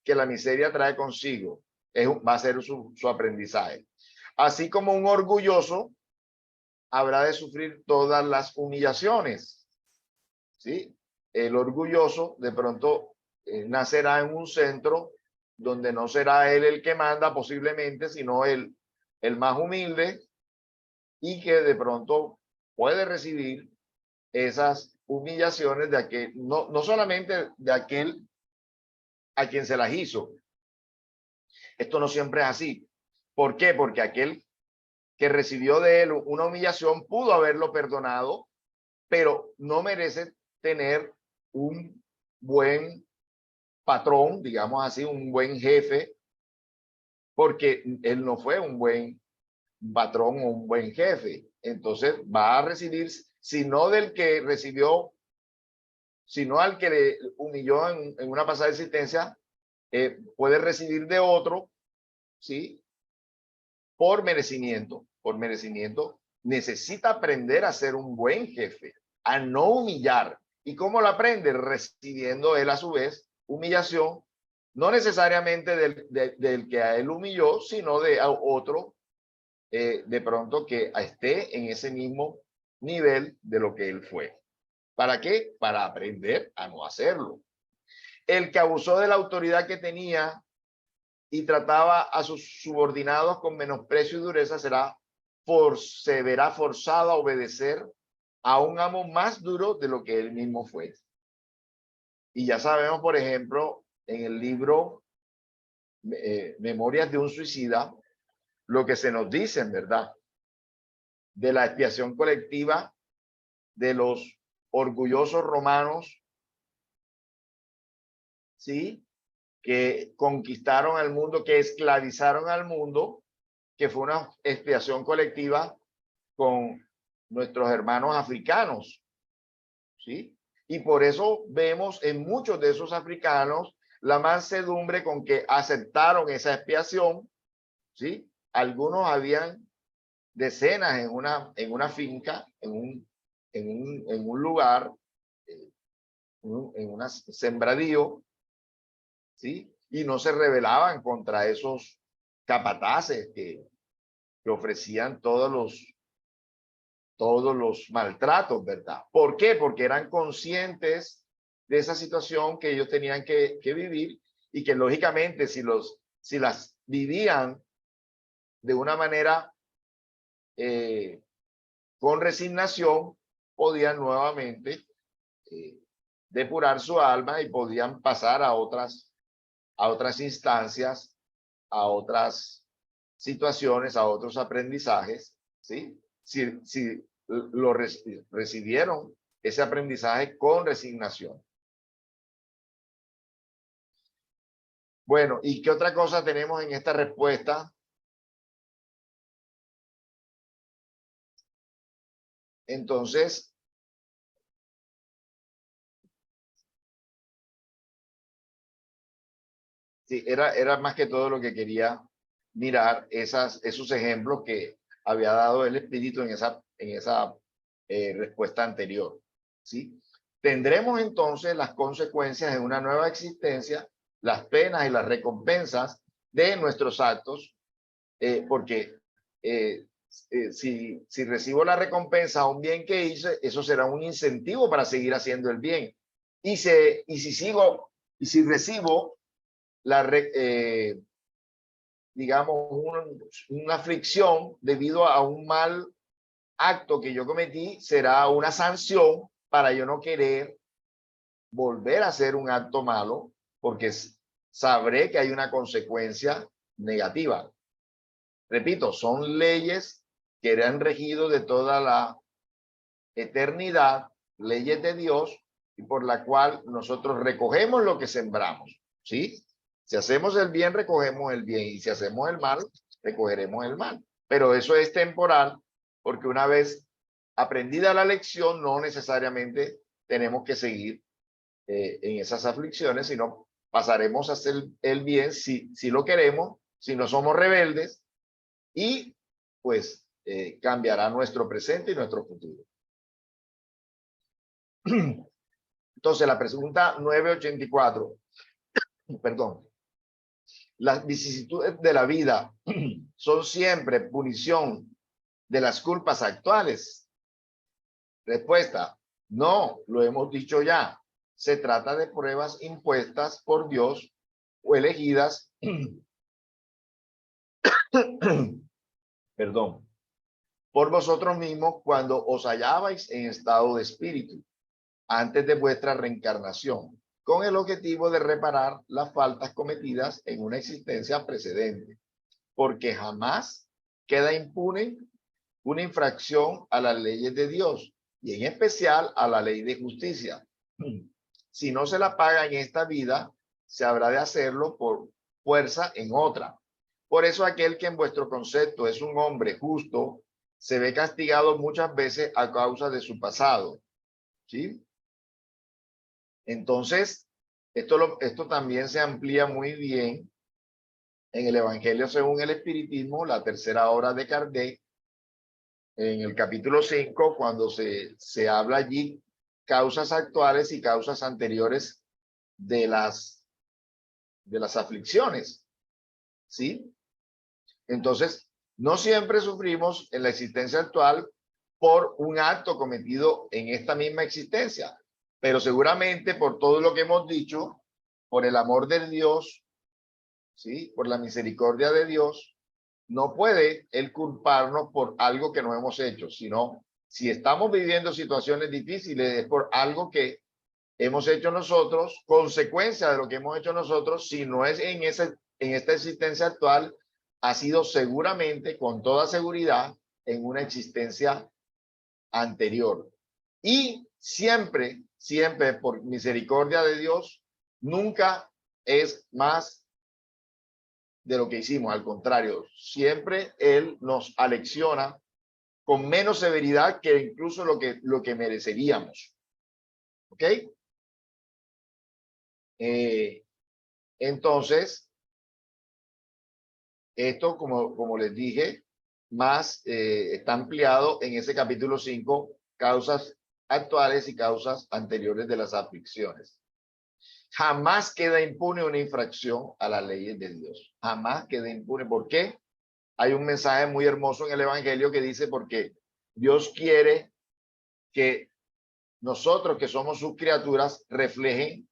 que la miseria trae consigo va a ser su aprendizaje. Así como un orgulloso habrá de sufrir todas las humillaciones, ¿sí? El orgulloso de pronto nacerá en un centro donde no será él el que manda posiblemente, sino el más humilde, y que de pronto puede recibir esas humillaciones de aquel, no solamente de aquel a quien se las hizo. Esto no siempre es así. ¿Por qué? Porque aquel que recibió de él una humillación pudo haberlo perdonado, pero no merece tener un buen patrón, digamos así, un buen jefe, porque él no fue un buen patrón o un buen jefe. Entonces va a recibir, si no del que recibió, sino al que le humilló en una pasada existencia, puede recibir de otro, ¿sí? Por merecimiento, necesita aprender a ser un buen jefe, a no humillar. ¿Y cómo lo aprende? Recibiendo él a su vez humillación, no necesariamente del que a él humilló, sino de otro, de pronto que esté en ese mismo nivel de lo que él fue. ¿Para qué? Para aprender a no hacerlo. El que abusó de la autoridad que tenía y trataba a sus subordinados con menosprecio y dureza se verá forzado a obedecer a un amo más duro de lo que él mismo fue. Y ya sabemos, por ejemplo, en el libro Memorias de un suicida, lo que se nos dice, en verdad, de la expiación colectiva de los orgullosos romanos, ¿sí? Que conquistaron al mundo, que esclavizaron al mundo, que fue una expiación colectiva con nuestros hermanos africanos, ¿sí? Y por eso vemos en muchos de esos africanos la mansedumbre con que aceptaron esa expiación, ¿sí? Algunos habían decenas en una finca, en un lugar, en un sembradío, ¿sí? Y no se rebelaban contra esos capataces que ofrecían todos los maltratos, ¿verdad? ¿Por qué? Porque eran conscientes de esa situación que ellos tenían que vivir, y que lógicamente si las vivían de una manera con resignación, podían nuevamente depurar su alma y podían pasar a otras instancias, a otras situaciones, a otros aprendizajes, ¿sí? Si lo recibieron ese aprendizaje con resignación. Bueno, ¿y qué otra cosa tenemos en esta respuesta? Entonces, sí, era más que todo lo que quería mirar, esos ejemplos que había dado el Espíritu en esa respuesta anterior, ¿sí? Tendremos entonces las consecuencias de una nueva existencia, las penas y las recompensas de nuestros actos, porque si recibo la recompensa a un bien que hice, eso será un incentivo para seguir haciendo el bien. Y si recibo digamos, una aflicción debido a un mal acto que yo cometí, será una sanción para yo no querer volver a hacer un acto malo, porque sabré que hay una consecuencia negativa. Repito, son leyes que han regido de toda la eternidad, leyes de Dios, y por la cual nosotros recogemos lo que sembramos, ¿sí? Si hacemos el bien, recogemos el bien, y si hacemos el mal, recogeremos el mal. Pero eso es temporal, porque una vez aprendida la lección, no necesariamente tenemos que seguir en esas aflicciones, sino pasaremos a hacer el bien si lo queremos, si no somos rebeldes, y pues cambiará nuestro presente y nuestro futuro. Entonces, la pregunta 984, perdón. Las vicisitudes de la vida son siempre punición de las culpas actuales. Respuesta: no, lo hemos dicho ya. Se trata de pruebas impuestas por Dios o elegidas, perdón, por vosotros mismos cuando os hallabais en estado de espíritu, antes de vuestra reencarnación, con el objetivo de reparar las faltas cometidas en una existencia precedente, porque jamás queda impune una infracción a las leyes de Dios y en especial a la ley de justicia. Si no se la paga en esta vida, se habrá de hacerlo por fuerza en otra. Por eso aquel que en vuestro concepto es un hombre justo, se ve castigado muchas veces a causa de su pasado. ¿Sí? Entonces, esto también se amplía muy bien en el Evangelio según el Espiritismo, la tercera obra de Kardec, en el capítulo 5, cuando se habla allí causas actuales y causas anteriores de las aflicciones. ¿Sí? Entonces, no siempre sufrimos en la existencia actual por un acto cometido en esta misma existencia, pero seguramente por todo lo que hemos dicho, por el amor de Dios, ¿sí? Por la misericordia de Dios, no puede Él culparnos por algo que no hemos hecho, sino si estamos viviendo situaciones difíciles es por algo que hemos hecho nosotros, consecuencia de lo que hemos hecho nosotros, si no es en esta existencia actual, ha sido seguramente, con toda seguridad, en una existencia anterior. Y siempre, siempre por misericordia de Dios, nunca es más de lo que hicimos. Al contrario, siempre Él nos alecciona con menos severidad que incluso lo que mereceríamos. ¿Ok? Entonces, esto, como les dije, más está ampliado en ese capítulo 5, causas actuales y causas anteriores de las aflicciones. Jamás queda impune una infracción a las leyes de Dios. Jamás queda impune. ¿Por qué? Hay un mensaje muy hermoso en el Evangelio que dice porque Dios quiere que nosotros, que somos sus criaturas, reflejen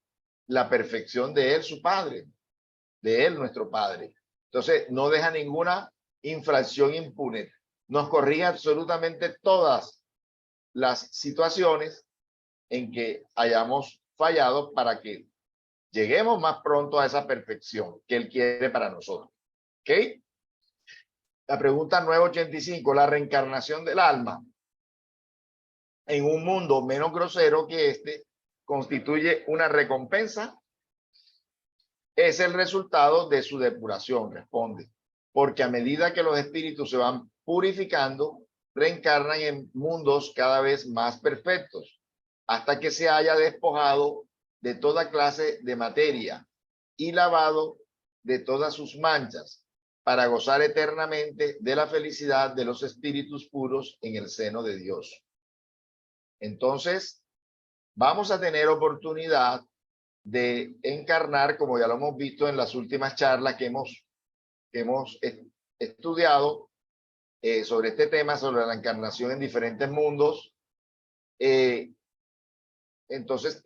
la perfección de Él, su Padre, de Él, nuestro Padre. Entonces, no deja ninguna infracción impune. Nos corrige absolutamente todas las situaciones en que hayamos fallado para que lleguemos más pronto a esa perfección que Él quiere para nosotros. ¿Ok? La pregunta 985, la reencarnación del alma en un mundo menos grosero que este constituye una recompensa. Es el resultado de su depuración, responde, porque a medida que los espíritus se van purificando, reencarnan en mundos cada vez más perfectos, hasta que se haya despojado de toda clase de materia y lavado de todas sus manchas, para gozar eternamente de la felicidad de los espíritus puros en el seno de Dios. Entonces, vamos a tener oportunidad de encarnar, como ya lo hemos visto en las últimas charlas que hemos estudiado sobre este tema, sobre la encarnación en diferentes mundos. Entonces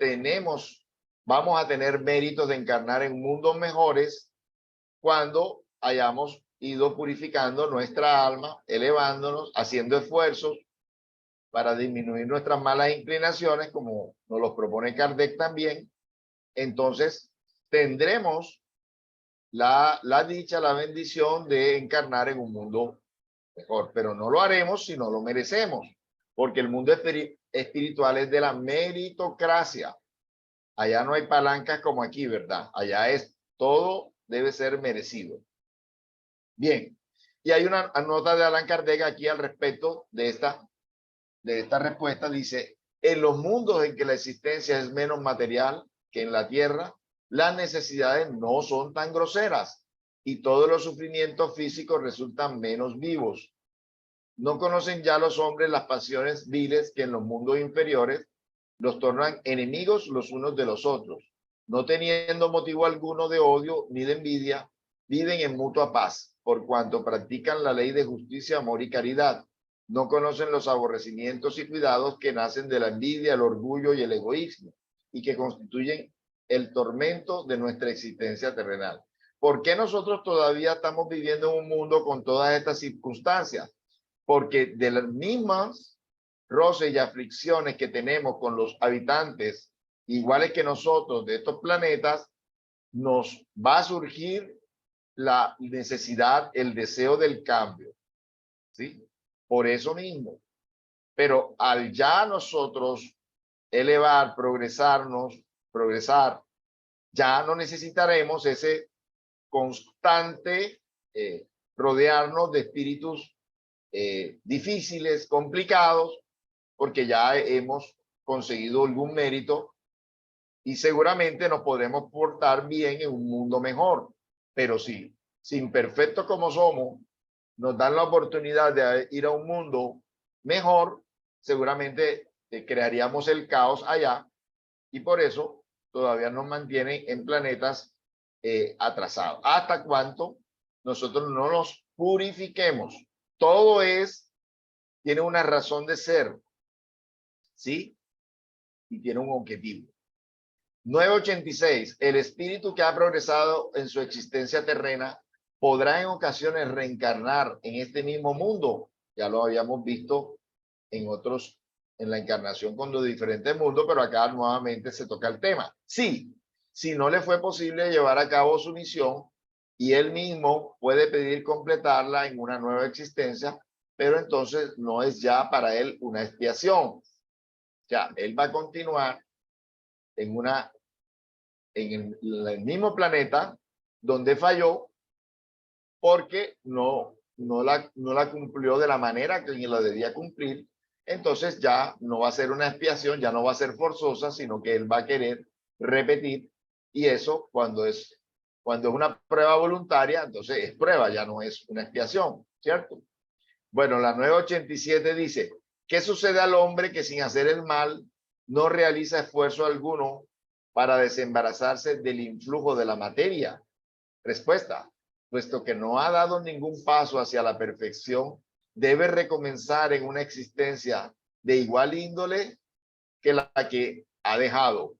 vamos a tener méritos de encarnar en mundos mejores cuando hayamos ido purificando nuestra alma, elevándonos, haciendo esfuerzos para disminuir nuestras malas inclinaciones, como nos los propone Kardec también. Entonces tendremos la dicha, la bendición de encarnar en un mundo mejor, pero no lo haremos si no lo merecemos, porque el mundo espiritual es de la meritocracia. Allá no hay palancas como aquí, ¿verdad? Allá todo debe ser merecido. Bien, y hay una nota de Allan Kardec aquí al respecto de esta respuesta. Dice, en los mundos en que la existencia es menos material que en la tierra, las necesidades no son tan groseras y todos los sufrimientos físicos resultan menos vivos. No conocen ya los hombres las pasiones viles que en los mundos inferiores los tornan enemigos los unos de los otros. No teniendo motivo alguno de odio ni de envidia, viven en mutua paz, por cuanto practican la ley de justicia, amor y caridad. No conocen los aborrecimientos y cuidados que nacen de la envidia, el orgullo y el egoísmo, y que constituyen el tormento de nuestra existencia terrenal. ¿Por qué nosotros todavía estamos viviendo en un mundo con todas estas circunstancias? Porque de las mismas roces y aflicciones que tenemos con los habitantes iguales que nosotros de estos planetas, nos va a surgir la necesidad, el deseo del cambio, ¿sí? Por eso mismo. Pero al ya nosotros elevar, progresar, ya no necesitaremos ese constante rodearnos de espíritus difíciles, complicados, porque ya hemos conseguido algún mérito y seguramente nos podremos portar bien en un mundo mejor. Pero sí, si imperfectos como somos, nos dan la oportunidad de ir a un mundo mejor, seguramente crearíamos el caos allá y por eso todavía nos mantienen en planetas atrasados. ¿Hasta cuánto nosotros no nos purifiquemos? Todo tiene una razón de ser, ¿sí? Y tiene un objetivo. 986. El espíritu que ha progresado en su existencia terrena podrá en ocasiones reencarnar en este mismo mundo. Ya lo habíamos visto en la encarnación con los diferentes mundos, pero acá nuevamente se toca el tema. Sí, si no le fue posible llevar a cabo su misión y él mismo puede pedir completarla en una nueva existencia, pero entonces no es ya para él una expiación. Ya, él va a continuar en el mismo planeta donde falló porque no la cumplió de la manera que la debía cumplir. Entonces ya no va a ser una expiación, ya no va a ser forzosa, sino que él va a querer repetir. Y eso cuando es una prueba voluntaria, entonces es prueba, ya no es una expiación, ¿cierto? Bueno, la 987 dice, ¿qué sucede al hombre que sin hacer el mal no realiza esfuerzo alguno para desembarazarse del influjo de la materia? Respuesta, puesto que no ha dado ningún paso hacia la perfección, debe recomenzar en una existencia de igual índole que la que ha dejado.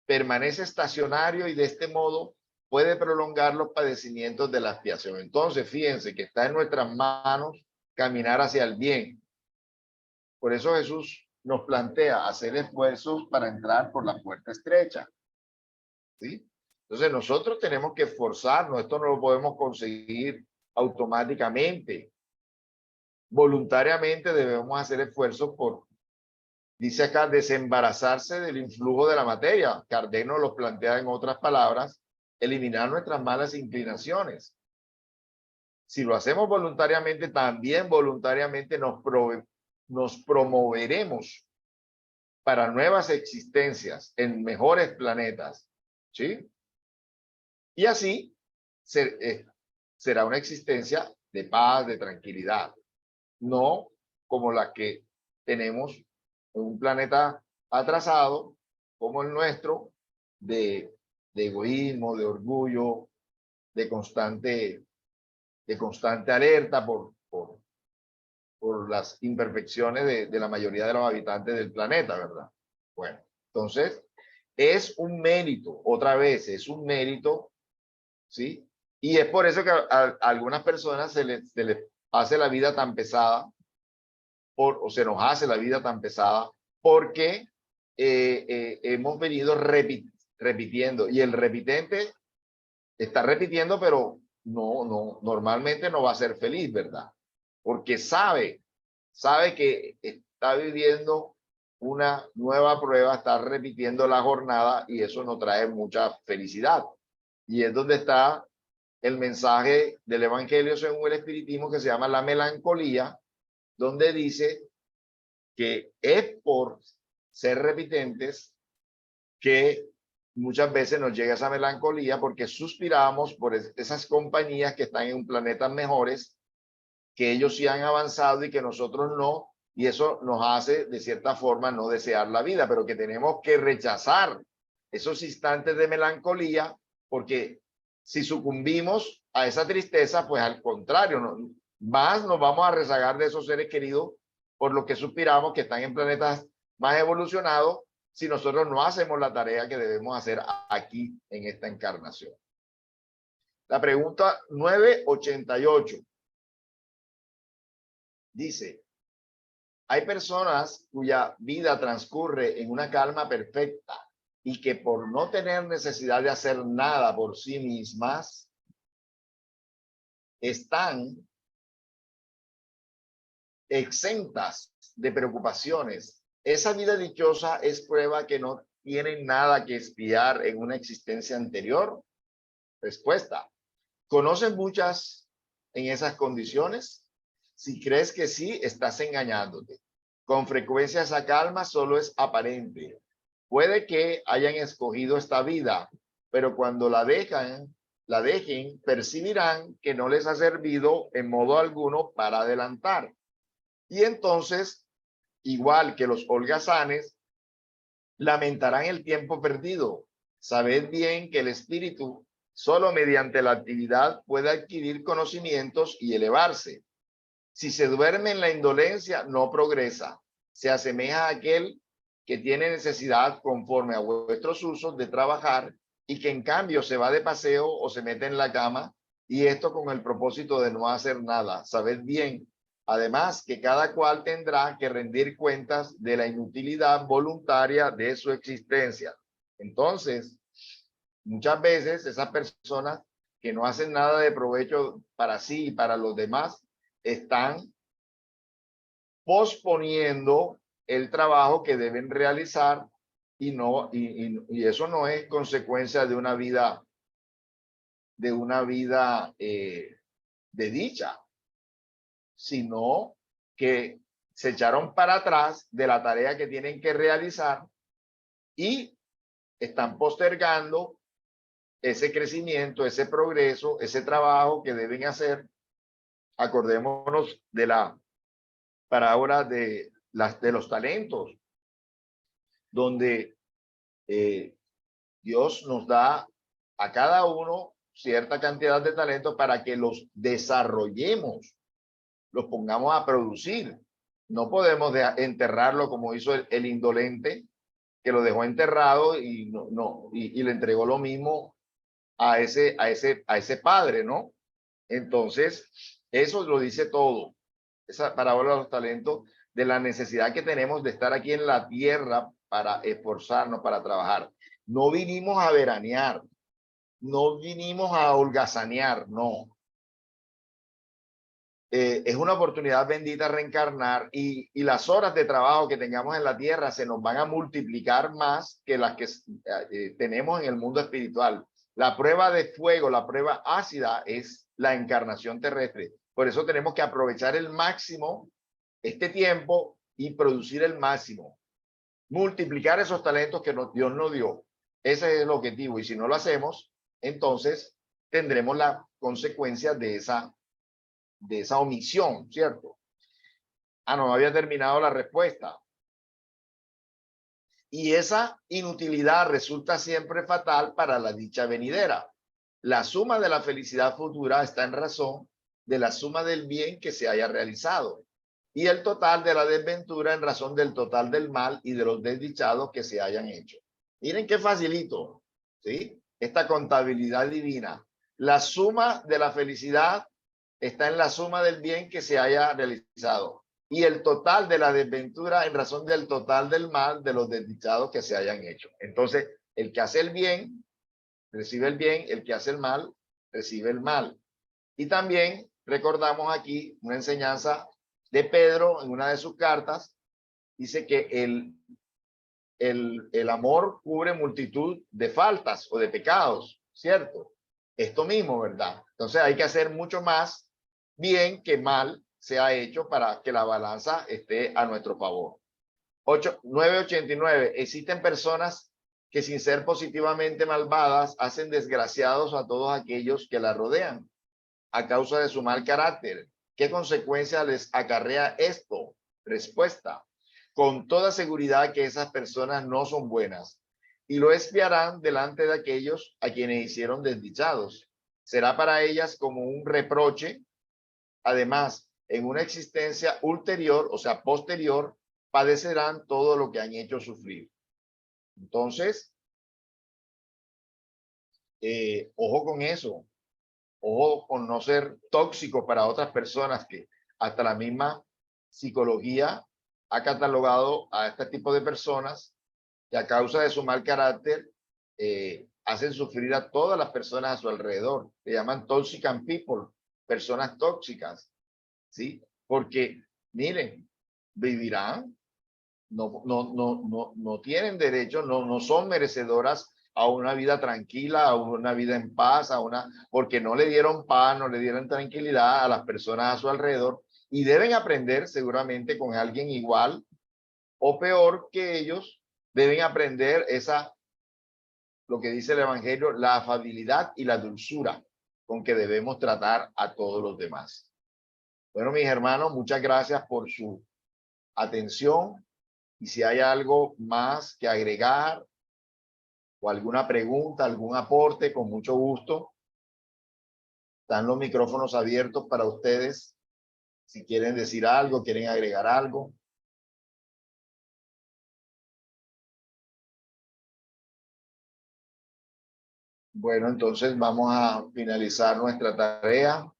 Permanece estacionario y de este modo puede prolongar los padecimientos de la expiación. Entonces, fíjense que está en nuestras manos caminar hacia el bien. Por eso Jesús nos plantea hacer esfuerzos para entrar por la puerta estrecha, ¿sí? Entonces nosotros tenemos que esforzarnos, esto no lo podemos conseguir automáticamente. Voluntariamente debemos hacer esfuerzos por, dice acá, desembarazarse del influjo de la materia. Kardec nos lo plantea en otras palabras, eliminar nuestras malas inclinaciones. Si lo hacemos voluntariamente, también voluntariamente nos promoveremos para nuevas existencias en mejores planetas, ¿sí? Y así será una existencia de paz, de tranquilidad, no como la que tenemos en un planeta atrasado como el nuestro, de egoísmo, de orgullo, de constante alerta por las imperfecciones de la mayoría de los habitantes del planeta, ¿verdad? Bueno, entonces es un mérito, otra vez, es un mérito, ¿sí? Y es por eso que a algunas personas se les hace la vida tan pesada, o se nos hace la vida tan pesada, porque hemos venido repitiendo, y el repitente está repitiendo, pero normalmente no va a ser feliz, ¿verdad? Porque sabe que está viviendo una nueva prueba, está repitiendo la jornada y eso no trae mucha felicidad. Y es donde está el mensaje del Evangelio según el Espiritismo, que se llama la melancolía, donde dice que es por ser repitentes que muchas veces nos llega esa melancolía, porque suspiramos por esas compañías que están en planetas mejores, que ellos sí han avanzado y que nosotros no, y eso nos hace de cierta forma no desear la vida, pero que tenemos que rechazar esos instantes de melancolía, porque si sucumbimos a esa tristeza, pues al contrario, más nos vamos a rezagar de esos seres queridos por los que suspiramos, que están en planetas más evolucionados, si nosotros no hacemos la tarea que debemos hacer aquí en esta encarnación. La pregunta 988 dice, hay personas cuya vida transcurre en una calma perfecta y que por no tener necesidad de hacer nada por sí mismas, están exentas de preocupaciones. Esa vida dichosa es prueba que no tienen nada que espiar en una existencia anterior. Respuesta: ¿conocen muchas en esas condiciones? Si crees que sí, estás engañándote. Con frecuencia esa calma solo es aparente. Puede que hayan escogido esta vida, pero cuando la dejen, percibirán que no les ha servido en modo alguno para adelantar. Y entonces, igual que los holgazanes, lamentarán el tiempo perdido. Sabed bien que el espíritu solo mediante la actividad puede adquirir conocimientos y elevarse. Si se duerme en la indolencia, no progresa. Se asemeja a aquel que tiene necesidad conforme a vuestros usos de trabajar y que en cambio se va de paseo o se mete en la cama, y esto con el propósito de no hacer nada. Sabed bien, además, que cada cual tendrá que rendir cuentas de la inutilidad voluntaria de su existencia. Entonces, muchas veces esas personas que no hacen nada de provecho para sí y para los demás están posponiendo el trabajo que deben realizar, y eso no es consecuencia de una vida de dicha, sino que se echaron para atrás de la tarea que tienen que realizar y están postergando ese crecimiento, ese progreso, ese trabajo que deben hacer. Acordémonos de la parábola de los talentos, donde Dios nos da a cada uno cierta cantidad de talentos para que los desarrollemos, los pongamos a producir. No podemos enterrarlo como hizo el indolente, que lo dejó enterrado y y le entregó lo mismo a ese padre, ¿no? Entonces, eso lo dice todo, esa parábola de los talentos, de la necesidad que tenemos de estar aquí en la tierra para esforzarnos, para trabajar. No vinimos a veranear, no vinimos a holgazanear, no. Es una oportunidad bendita reencarnar, y las horas de trabajo que tengamos en la tierra se nos van a multiplicar más que las que tenemos en el mundo espiritual. La prueba de fuego, la prueba ácida es la encarnación terrestre. Por eso tenemos que aprovechar el máximo este tiempo y producir el máximo. Multiplicar esos talentos que Dios nos dio. Ese es el objetivo. Y si no lo hacemos, entonces tendremos la consecuencia de esa omisión, ¿cierto? No había terminado la respuesta. Y esa inutilidad resulta siempre fatal para la dicha venidera. La suma de la felicidad futura está en razón de la suma del bien que se haya realizado, y el total de la desventura en razón del total del mal y de los desdichados que se hayan hecho. Miren qué facilito, ¿sí? Esta contabilidad divina. La suma de la felicidad está en la suma del bien que se haya realizado, y el total de la desventura en razón del total del mal de los desdichados que se hayan hecho. Entonces, el que hace el bien, recibe el bien; el que hace el mal, recibe el mal. Y también recordamos aquí una enseñanza de Pedro en una de sus cartas. Dice que el amor cubre multitud de faltas o de pecados, ¿cierto? Esto mismo, ¿verdad? Entonces hay que hacer mucho más bien que mal se ha hecho para que la balanza esté a nuestro favor. 989. Existen personas que, sin ser positivamente malvadas, hacen desgraciados a todos aquellos que la rodean a causa de su mal carácter. ¿Qué consecuencia les acarrea esto? Respuesta: con toda seguridad que esas personas no son buenas, y lo expiarán delante de aquellos a quienes hicieron desdichados. Será para ellas como un reproche. Además, en una existencia ulterior, o sea, posterior, padecerán todo lo que han hecho sufrir. Entonces, ojo con eso. Ojo con no ser tóxico para otras personas, que hasta la misma psicología ha catalogado a este tipo de personas que a causa de su mal carácter hacen sufrir a todas las personas a su alrededor. Le llaman toxic and people, personas tóxicas, ¿sí? Porque, miren, vivirán, no tienen derecho, no son merecedoras a una vida tranquila, a una vida en paz, porque no le dieron paz, no le dieron tranquilidad a las personas a su alrededor, y deben aprender seguramente con alguien igual o peor que ellos, deben aprender lo que dice el Evangelio, la afabilidad y la dulzura con que debemos tratar a todos los demás. Bueno, mis hermanos, muchas gracias por su atención, y si hay algo más que agregar o alguna pregunta, algún aporte, con mucho gusto. Están los micrófonos abiertos para ustedes. Si quieren decir algo, quieren agregar algo. Bueno, entonces vamos a finalizar nuestra tarea.